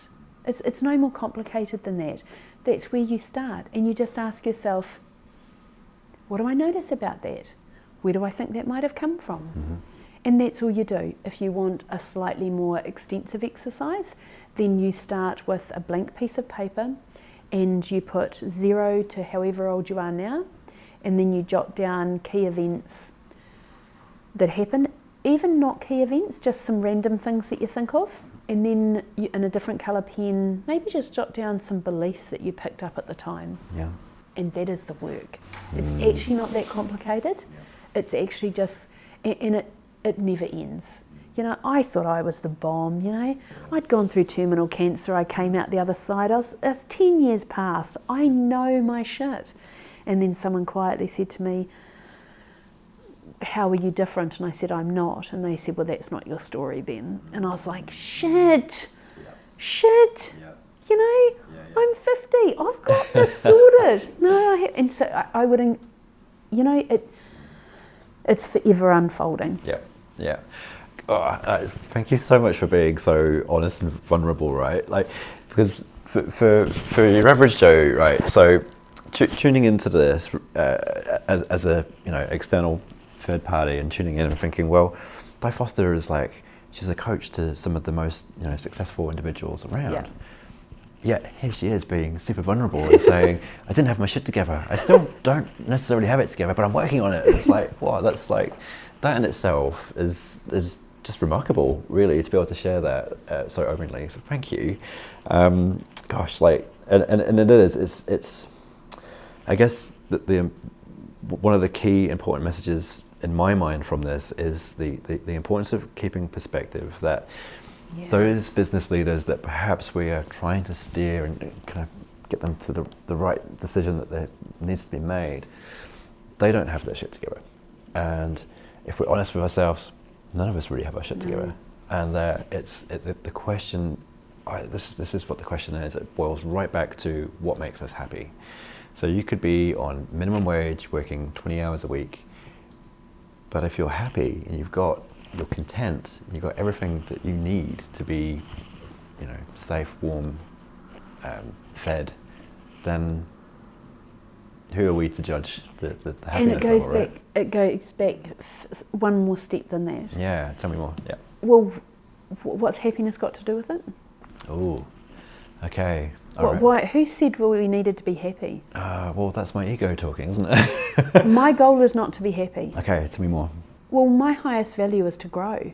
It's no more complicated than that. That's where you start. And you just ask yourself, what do I notice about that? Where do I think that might have come from? Mm-hmm. And that's all you do. If you want a slightly more extensive exercise, then you start with a blank piece of paper and you put 0 to however old you are now, and then you jot down key events that happen, even not key events, just some random things that you think of, and then you, in a different colour pen, maybe just jot down some beliefs that you picked up at the time. Yeah. And that is the work. It's actually not that complicated. Yeah. It's actually just, and it never ends. You know, I thought I was the bomb, you know. I'd gone through terminal cancer, I came out the other side, I was 10 years past, I know my shit. And then someone quietly said to me, how are you different? And I said, I'm not. And they said, well, that's not your story then. And I was like, shit, you know, I'm 50, I've got this sorted. No, and so I wouldn't, you know, it's forever unfolding. Yeah. Oh, thank you so much for being so honest and vulnerable, right? Like, because for your average Joe, right? So tuning into this as a, you know, external third party and tuning in and thinking, well, Di Foster is like, she's a coach to some of the most successful individuals around. Yeah. Yet here she is being super vulnerable and saying, I didn't have my shit together. I still don't necessarily have it together, but I'm working on it. And it's like, wow, that's like, that in itself is just remarkable, really, to be able to share that so openly. So thank you. Gosh, like, and it is, it's I guess the one of the key important messages in my mind from this is the importance of keeping perspective, that those business leaders that perhaps we are trying to steer and kind of get them to the right decision that needs to be made, they don't have their shit together. And if we're honest with ourselves, none of us really have our shit together. And the question, this is what the question is, it boils right back to what makes us happy. So you could be on minimum wage, working 20 hours a week, but if you're happy and you're content, you've got everything that you need to be, safe, warm, fed, then who are we to judge the happiness And it goes level, back. right? It goes back one more step than that. Yeah, tell me more. Yeah. Well, what's happiness got to do with it? Oh, okay. All right. Why? Who said we needed to be happy? Well, that's my ego talking, isn't it? My goal is not to be happy. Okay, tell me more. Well, my highest value is to grow.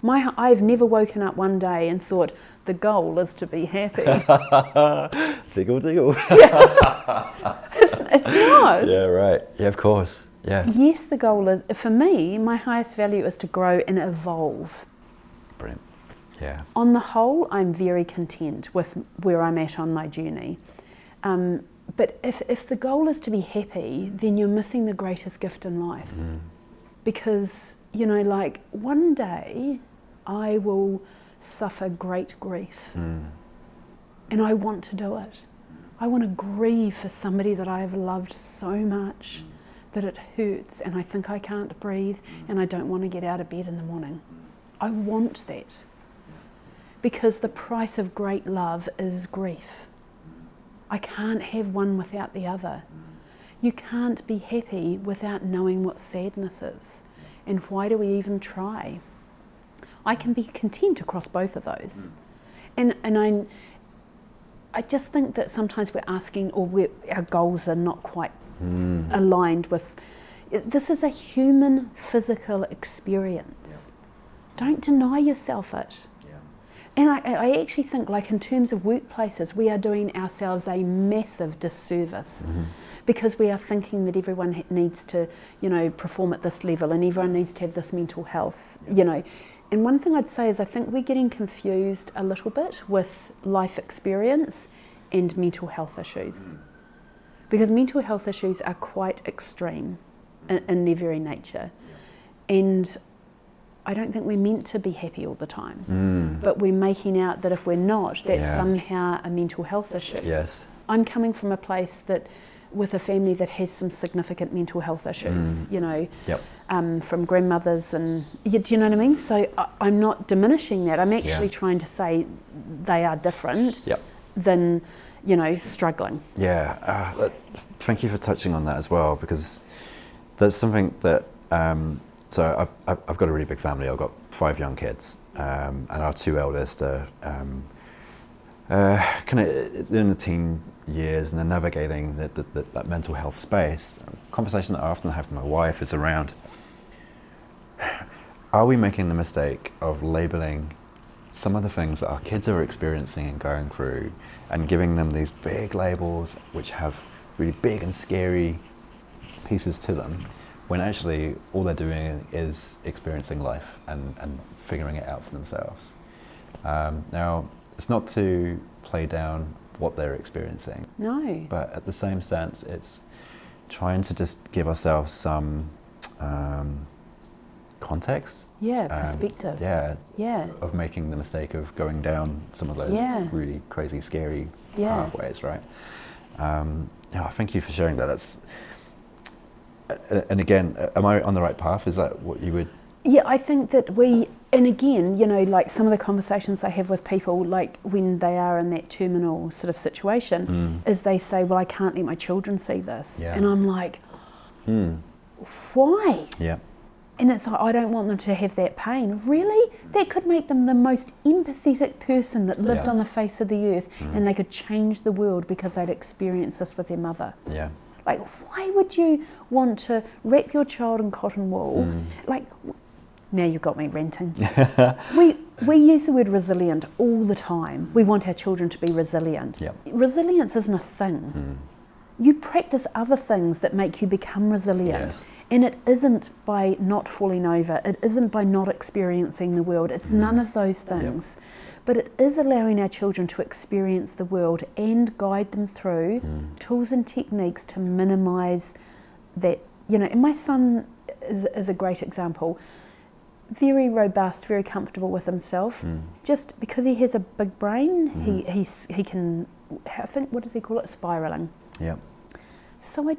I've never woken up one day and thought the goal is to be happy. Tickle, tickle. It's not. Yeah, right. Yeah, of course. Yeah. Yes, the goal is, for me, my highest value is to grow and evolve. Brilliant. Yeah. On the whole, I'm very content with where I'm at on my journey. But if the goal is to be happy, then you're missing the greatest gift in life. Because, like, one day I will suffer great grief. And I want to do it. I want to grieve for somebody that I have loved so much that it hurts and I think I can't breathe and I don't want to get out of bed in the morning. I want that. Because the price of great love is grief. I can't have one without the other. You can't be happy without knowing what sadness is. And why do we even try? I can be content across both of those. And I just think that sometimes we're asking, or our goals are not quite aligned with, this is a human physical experience. Don't deny yourself it. And I actually think, like, in terms of workplaces, we are doing ourselves a massive disservice because we are thinking that everyone needs to, perform at this level and everyone needs to have this mental health, And one thing I'd say is I think we're getting confused a little bit with life experience and mental health issues. Because mental health issues are quite extreme in their very nature. And I don't think we're meant to be happy all the time, but we're making out that if we're not, that's somehow a mental health issue. Yes. I'm coming from a place that, with a family that has some significant mental health issues, from grandmothers and, do you know what I mean? So I'm not diminishing that. I'm actually trying to say they are different than, struggling. Yeah, thank you for touching on that as well, because there's something that, so I've got a really big family. I've got 5 young kids, and our 2 eldest are kind of in the teen years, and they're navigating that mental health space. A conversation that I often have with my wife is around, are we making the mistake of labeling some of the things that our kids are experiencing and going through and giving them these big labels which have really big and scary pieces to them, when actually all they're doing is experiencing life and figuring it out for themselves. Now, it's not to play down what they're experiencing. No. But at the same sense, it's trying to just give ourselves some context. Yeah, perspective. Of making the mistake of going down some of those really crazy, scary pathways, right? Thank you for sharing that. That's, and again, am I on the right path? Is that what you would? Yeah, I think that and again, like some of the conversations I have with people, like when they are in that terminal sort of situation, is they say, well, I can't let my children see this. And I'm like, why? Yeah. And it's like, I don't want them to have that pain. Really? That could make them the most empathetic person that lived on the face of the earth, and they could change the world because they'd experienced this with their mother. Yeah. Like, why would you want to wrap your child in cotton wool? Like, now you've got me ranting. we use the word resilient all the time. We want our children to be resilient. Yep. Resilience isn't a thing. You practice other things that make you become resilient. Yes. And it isn't by not falling over. It isn't by not experiencing the world. It's none of those things. But it is allowing our children to experience the world and guide them through tools and techniques to minimise that. You know, and my son is a great example. Very robust, very comfortable with himself. Just because he has a big brain, he can, I think, what does he call it? Spiralling. Yeah. So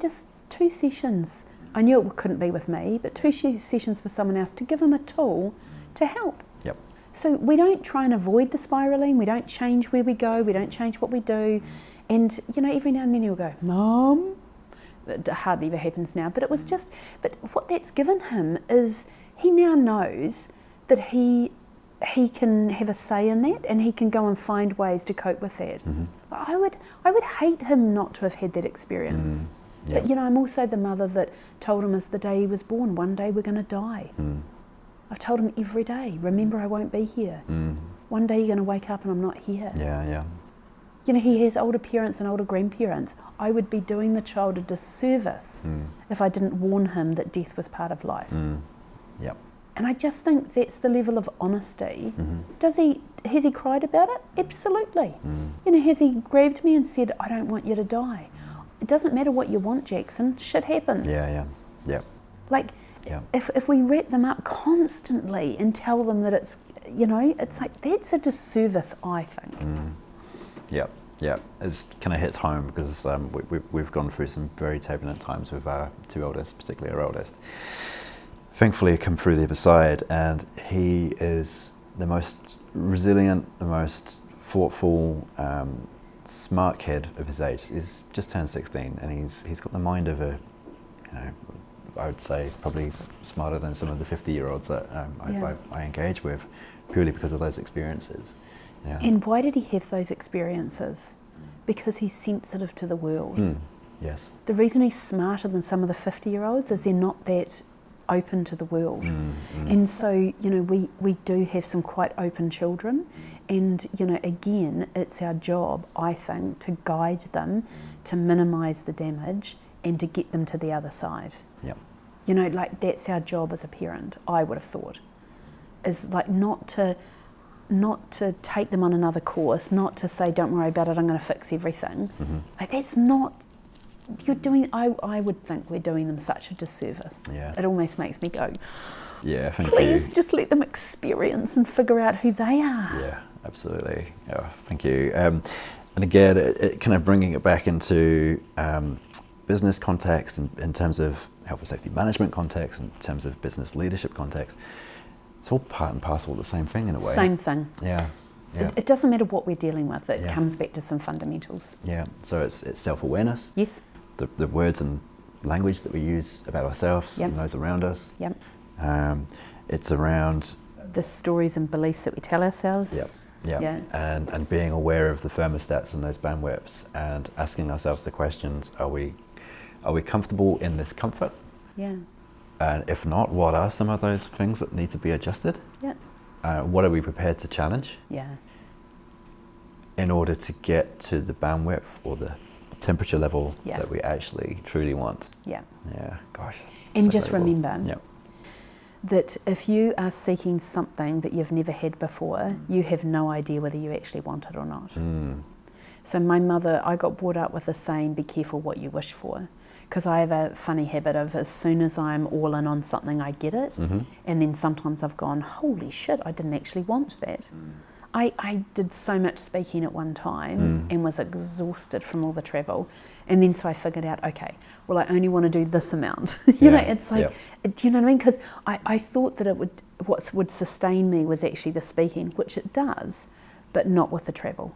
2 sessions, I knew it couldn't be with me, but 2 sessions with someone else to give him a tool to help. Yep. So we don't try and avoid the spiralling, we don't change where we go, we don't change what we do. And, you know, every now and then he'll go, Mum. It hardly ever happens now, but it was just, but what that's given him is he now knows that he can have a say in that, and he can go and find ways to cope with that. I would hate him not to have had that experience. But you know, I'm also the mother that told him as the day he was born, one day we're going to die. I've told him every day, remember, I won't be here. One day you're going to wake up and I'm not here. Yeah. You know, he has older parents and older grandparents. I would be doing the child a disservice if I didn't warn him that death was part of life. Yep. And I just think that's the level of honesty. Has he cried about it? Absolutely. You know, has he grabbed me and said, I don't want you to die? It doesn't matter what you want, Jackson. Shit happens. Yeah. Like, if we wrap them up constantly and tell them that it's, you know, it's like, that's a disservice, I think. Yeah. It kind of hits home because we've gone through some very turbulent times with our 2 eldest, particularly our eldest. Thankfully, come through the other side, and he is the most resilient, the most thoughtful, smart kid of his age. He's just turned 16, and he's got the mind of a, you know, I would say probably smarter than some of the 50-year-olds that I engage with, purely because of those experiences. Yeah. And why did he have those experiences? Because he's sensitive to the world. Yes. The reason he's smarter than some of the 50-year-olds is they're not that open to the world. And so, you know, we do have some quite open children, and, you know, again, it's our job, I think, to guide them, to minimise the damage, and to get them to the other side. Yep. You know, like, that's our job as a parent, I would have thought, is like not to take them on another course, not to say, don't worry about it, I'm going to fix everything. Like, that's not, you're doing, I would think we're doing them such a disservice. Yeah. It almost makes me go, Yeah, thank please you. just let them experience and figure out who they are. Yeah, absolutely. Yeah, thank you. And again, it kind of bringing it back into business context, in terms of health and safety management context, in terms of business leadership context, it's all part and parcel of the same thing in a way. Same thing. Yeah. It doesn't matter what we're dealing with, it Yeah. comes back to some fundamentals. Yeah, so it's self-awareness, Yes. the words and language that we use about ourselves Yep. and those around us. Yep. It's around The stories and beliefs that we tell ourselves. Yeah. And being aware of the thermostats and those bandwidths, and asking ourselves the questions: Are we comfortable in this comfort? Yeah. And if not, what are some of those things that need to be adjusted? Yeah. What are we prepared to challenge Yeah. in order to get to the bandwidth or the temperature level Yeah. that we actually truly want? Yeah. Yeah, gosh. And so just valuable. remember that if you are seeking something that you've never had before, you have no idea whether you actually want it or not. So my mother, I got brought up with the saying, be careful what you wish for. Because I have a funny habit of, as soon as I'm all in on something, I get it. And then sometimes I've gone, holy shit, I didn't actually want that. I did so much speaking at one time and was exhausted from all the travel. And then so I figured out, okay, well, I only want to do this amount. You know, it's like, do you know what I mean? Because I thought that what would sustain me was actually the speaking, which it does, but not with the travel.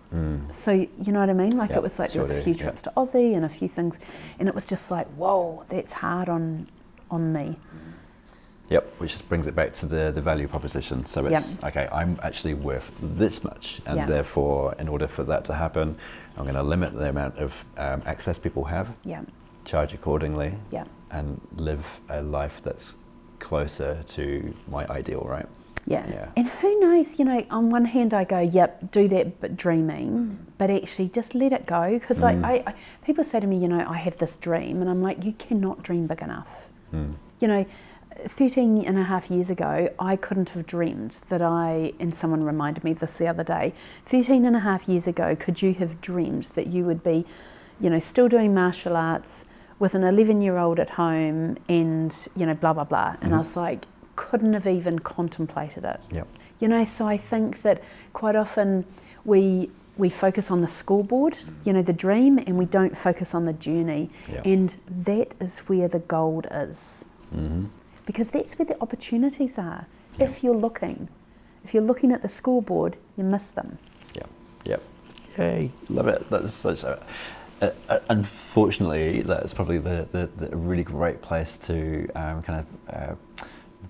So, you know what I mean? Like, it was like, there was a few trips to Aussie and a few things, and it was just like, whoa, that's hard on on me. Yep, which brings it back to the value proposition. So it's, okay, I'm actually worth this much, and therefore, in order for that to happen, I'm going to limit the amount of access people have, charge accordingly, and live a life that's closer to my ideal, right? Yeah. And who knows, you know, on one hand I go, yep, do that, but dreaming, but actually just let it go. Because I people say to me, you know, I have this dream, and I'm like, you cannot dream big enough. You know, 13 and a half years ago, I couldn't have dreamed that and someone reminded me this the other day, 13 and a half years ago, could you have dreamed that you would be, you know, still doing martial arts with an 11-year-old at home and, you know, blah, blah, blah. And I was like, couldn't have even contemplated it. You know, so I think that quite often we focus on the scoreboard, you know, the dream, and we don't focus on the journey. And that is where the gold is. Because that's where the opportunities are. If you're looking at the scoreboard, you miss them. Yay, love it. That's such unfortunately, that's probably the really great place to kind of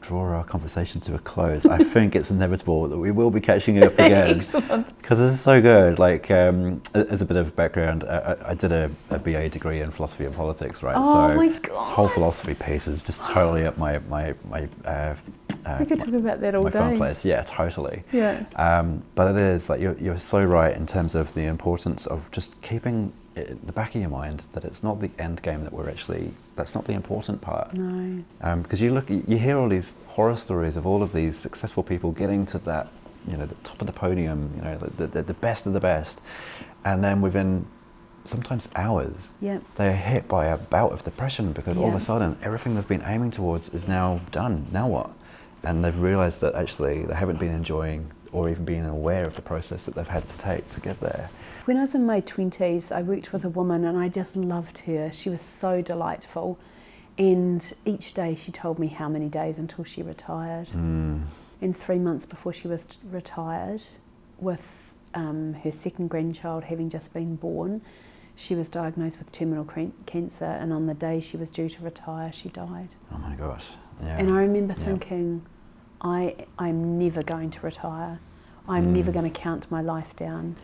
draw our conversation to a close. I think it's inevitable that we will be catching up again. Excellent. Because this is so good. Like, as a bit of background, I did a BA degree in philosophy and politics, right? Oh so my this God. whole philosophy piece is just totally up my we could talk about that all my day. fun place. Yeah, totally. Yeah. But it is like you're so right in terms of the importance of just keeping it in the back of your mind that it's not the end game that's not the important part. No. Because you hear all these horror stories of all of these successful people getting to that, you know, the top of the podium, you know, the best of the best, and then within sometimes hours, they're hit by a bout of depression because all of a sudden everything they've been aiming towards is now done. Now what? And they've realised that actually they haven't been enjoying or even being aware of the process that they've had to take to get there. When I was in my 20s, I worked with a woman and I just loved her. She was so delightful. And each day she told me how many days until she retired. And 3 months before she was retired, with her second grandchild having just been born, she was diagnosed with terminal cancer, and on the day she was due to retire, she died. Oh my gosh. Yeah. And I remember thinking, I'm never going to retire. I'm never going to count my life down.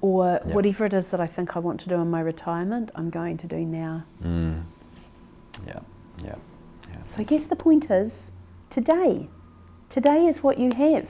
Or whatever it is that I think I want to do in my retirement, I'm going to do now. So I guess the point is, today. Today is what you have,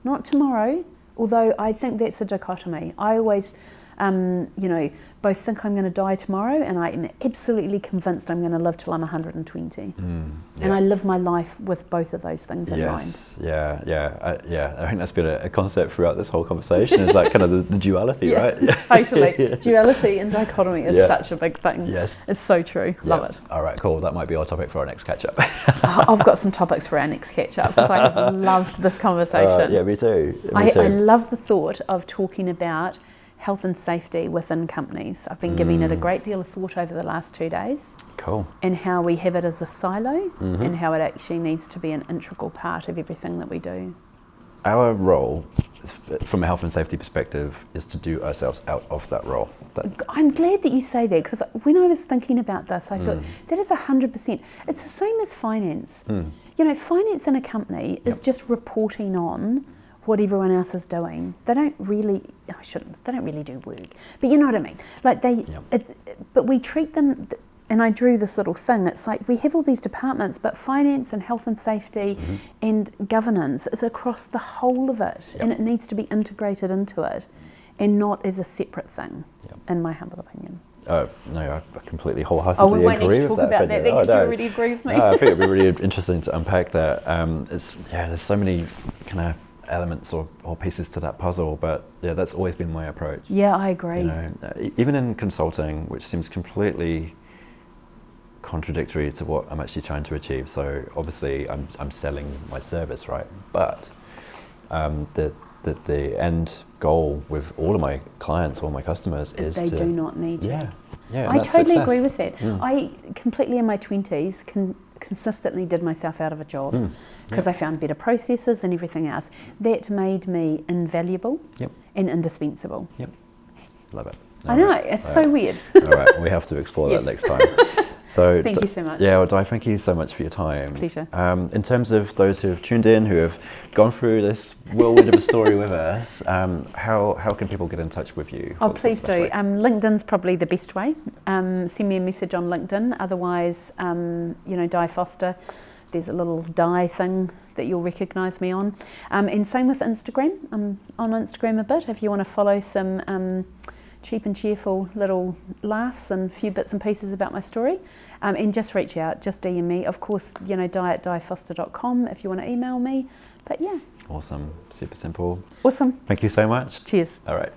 not tomorrow. Although I think that's a dichotomy. I always, you know, both think I'm going to die tomorrow, and I am absolutely convinced I'm going to live till I'm 120. And I live my life with both of those things in mind. I think that's been a concept throughout this whole conversation. Is like kind of the duality, right? Totally. Duality and dichotomy is such a big thing. It's so true. Love it. All right, cool. That might be our topic for our next catch up. I've got some topics for our next catch up because I have loved this conversation. Yeah, me too. I love the thought of talking about health and safety within companies. I've been giving it a great deal of thought over the last 2 days. Cool. And how we have it as a silo and how it actually needs to be an integral part of everything that we do. Our role, from a health and safety perspective, is to do ourselves out of that role. I'm glad that you say that, because when I was thinking about this, I thought that is 100%. It's the same as finance. You know, finance in a company is just reporting on what everyone else is doing. They don't really, they don't really do work. But you know what I mean? Like but we treat them, and I drew this little thing, it's like we have all these departments, but finance and health and safety and governance is across the whole of it, and it needs to be integrated into it and not as a separate thing, in my humble opinion. No, I completely wholeheartedly agree with that. We won't need to talk about that because you already agree with me. I think it'd be really interesting to unpack that. There's so many kind of elements or pieces to that puzzle, but that's always been my approach. Yeah, I agree. You know, even in consulting, which seems completely contradictory to what I'm actually trying to achieve. So obviously I'm selling my service, right? But the end goal with all of my clients, all my customers is they do not need you. Yeah, I totally success. agree with that. I completely in my 20s consistently did myself out of a job because I found better processes and everything else. That made me invaluable and indispensable. Love it. I know, it's so weird. All right, we have to explore that next time. So Thank you so much. Yeah, well, Di, thank you so much for your time. Pleasure. In terms of those who have tuned in, who have gone through this whirlwind of a story with us, how can people get in touch with you? Oh, What's please the best do. way? LinkedIn's probably the best way. Send me a message on LinkedIn. Otherwise, Di Foster, there's a little Di thing that you'll recognise me on. And same with Instagram. I'm on Instagram a bit if you want to follow some cheap and cheerful little laughs and a few bits and pieces about my story. And just reach out, just DM me. Of course, di@difoster.com if you want to email me. But yeah. Awesome. Super simple. Awesome. Thank you so much. Cheers. All right.